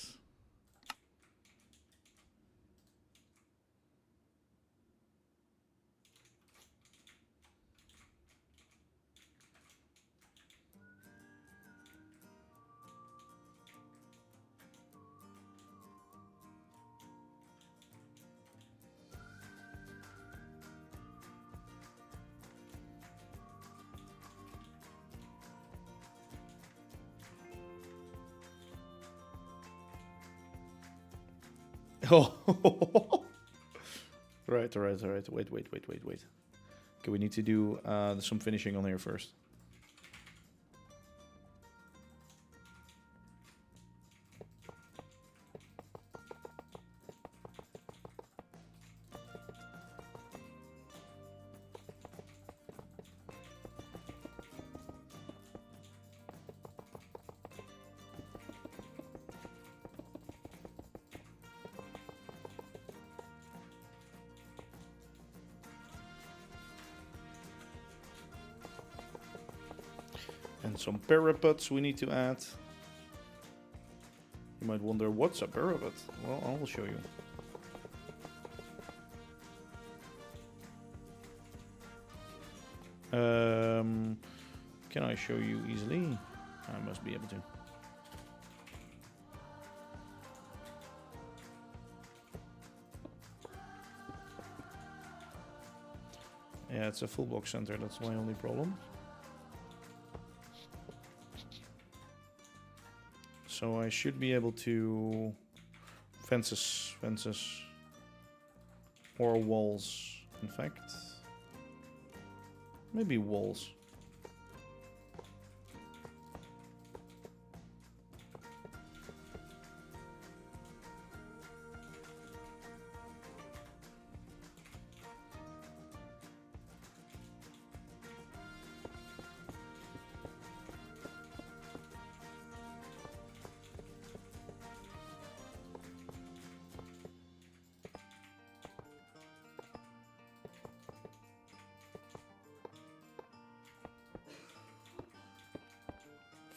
S1: Oh, right. Wait. Okay, we need to do some finishing on here first. And some parapets we need to add. You might wonder, what's a parapet? Well, I will show you. Can I show you easily? I must be able to. Yeah, it's a full block center, that's my only problem. So I should be able to fences, or walls, in fact. Maybe walls.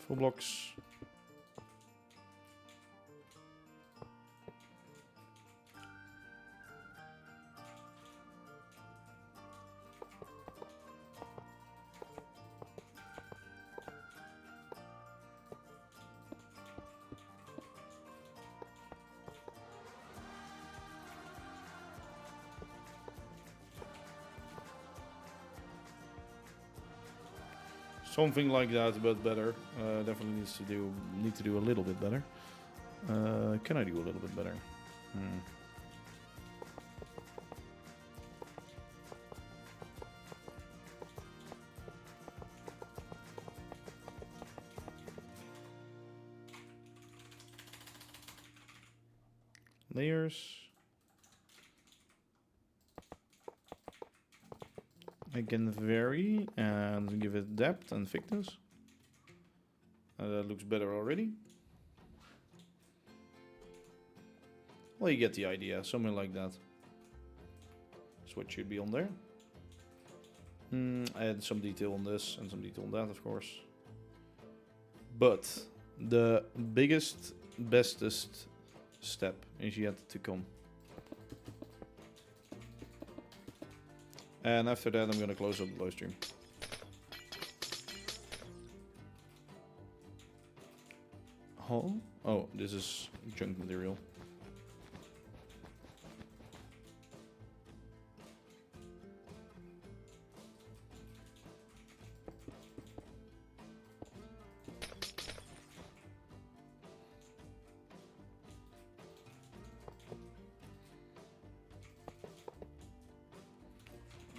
S1: Full blocks. Something like that, but better. Definitely need to do a little bit better. Can I do a little bit better? Layers. I can vary and give it depth and thickness. That looks better already. Well, you get the idea, something like that. That's what should be on there. Add some detail on this and some detail on that, of course. But the biggest, bestest step is yet to come. And after that, I'm gonna close up the live stream. Oh, this is junk material.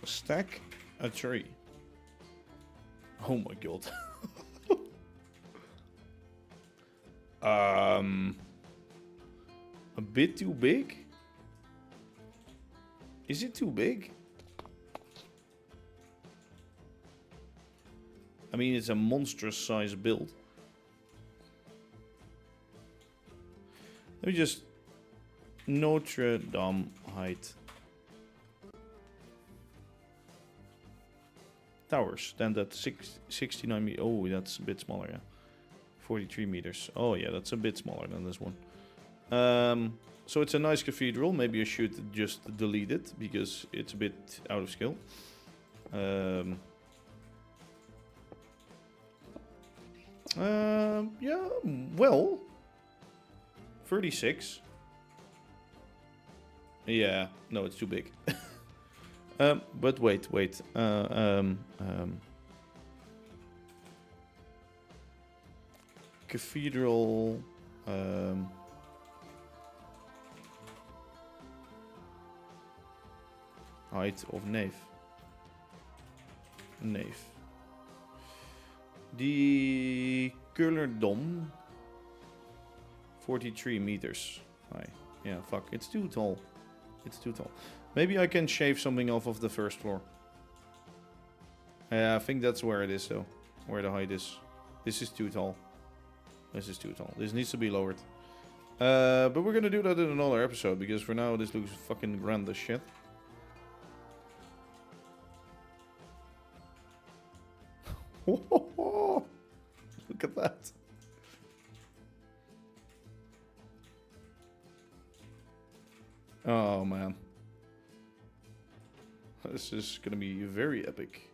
S1: Stack a tree. Oh my god. A bit too big? Is it too big? I mean, it's a monstrous size build. Let me just... Notre Dame height. Towers, then that's 69 meters. Oh, that's a bit smaller, yeah. 43 meters. Oh, yeah, that's a bit smaller than this one. So it's a nice cathedral. Maybe I should just delete it because it's a bit out of scale. Yeah, well, 36. Yeah, no, it's too big. But wait. Cathedral. Height of nave. The Curler Dom. 43 meters high. Yeah, fuck. It's too tall. Maybe I can shave something off of the first floor. Yeah, I think that's where it is though. Where the height is. This is too tall. This needs to be lowered. But we're gonna do that in another episode because for now this looks fucking grand as shit. Look at that. Oh man. This is gonna be very epic.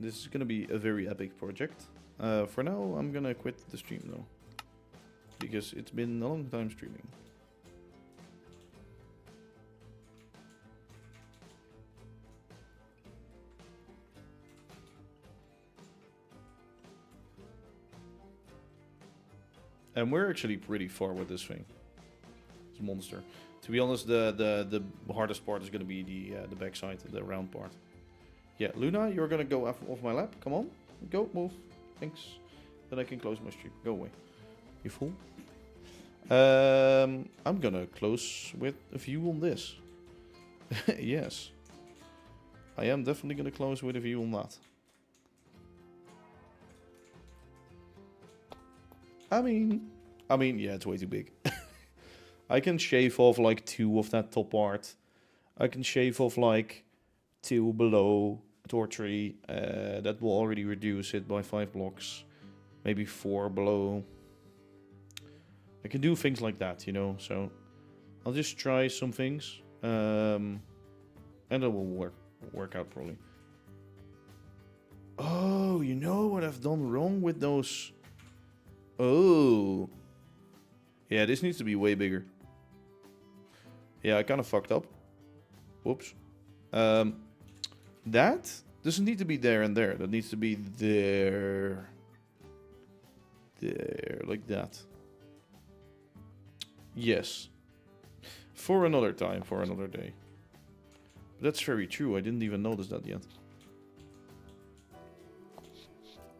S1: This is gonna be a very epic project. For now, I'm gonna quit the stream though. Because it's been a long time streaming. And we're actually pretty far with this thing. It's a monster. To be honest, the hardest part is going to be the backside, the round part. Yeah, Luna, you're going to go off my lap. Come on. Go, move. Thanks. Then I can close my stream. Go away. You fool. I'm going to close with a view on this. Yes. I am definitely going to close with a view on that. I mean, yeah, it's way too big. I can shave off like 2 of that top part. I can shave off like 2 below 2 or 3. That will already reduce it by 5 blocks. Maybe 4 below. I can do things like that, you know. So I'll just try some things, and it will work out probably. Oh, you know what I've done wrong with those? Oh. Yeah, this needs to be way bigger. Yeah, I kind of fucked up. Whoops. That doesn't need to be there and there. That needs to be there. There, like that. Yes. For another time, for another day. But that's very true. I didn't even notice that yet.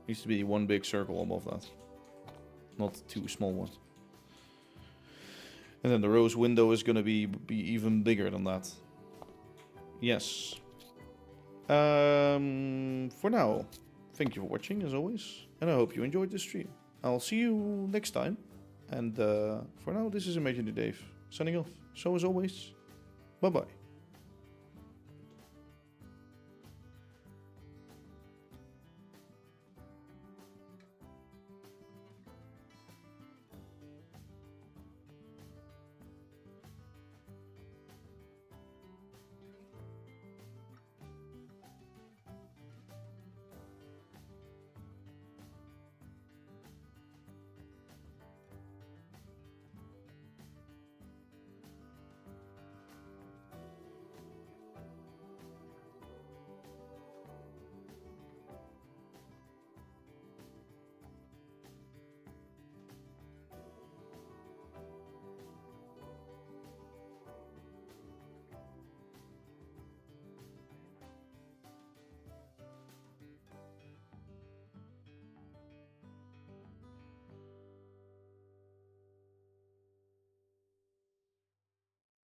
S1: Needs to be one big circle above that. Not two small ones. And then the rose window is going to be even bigger than that. Yes. For now, thank you for watching as always. And I hope you enjoyed this stream. I'll see you next time. And for now, this is ImagineerDave signing off. So as always, bye bye.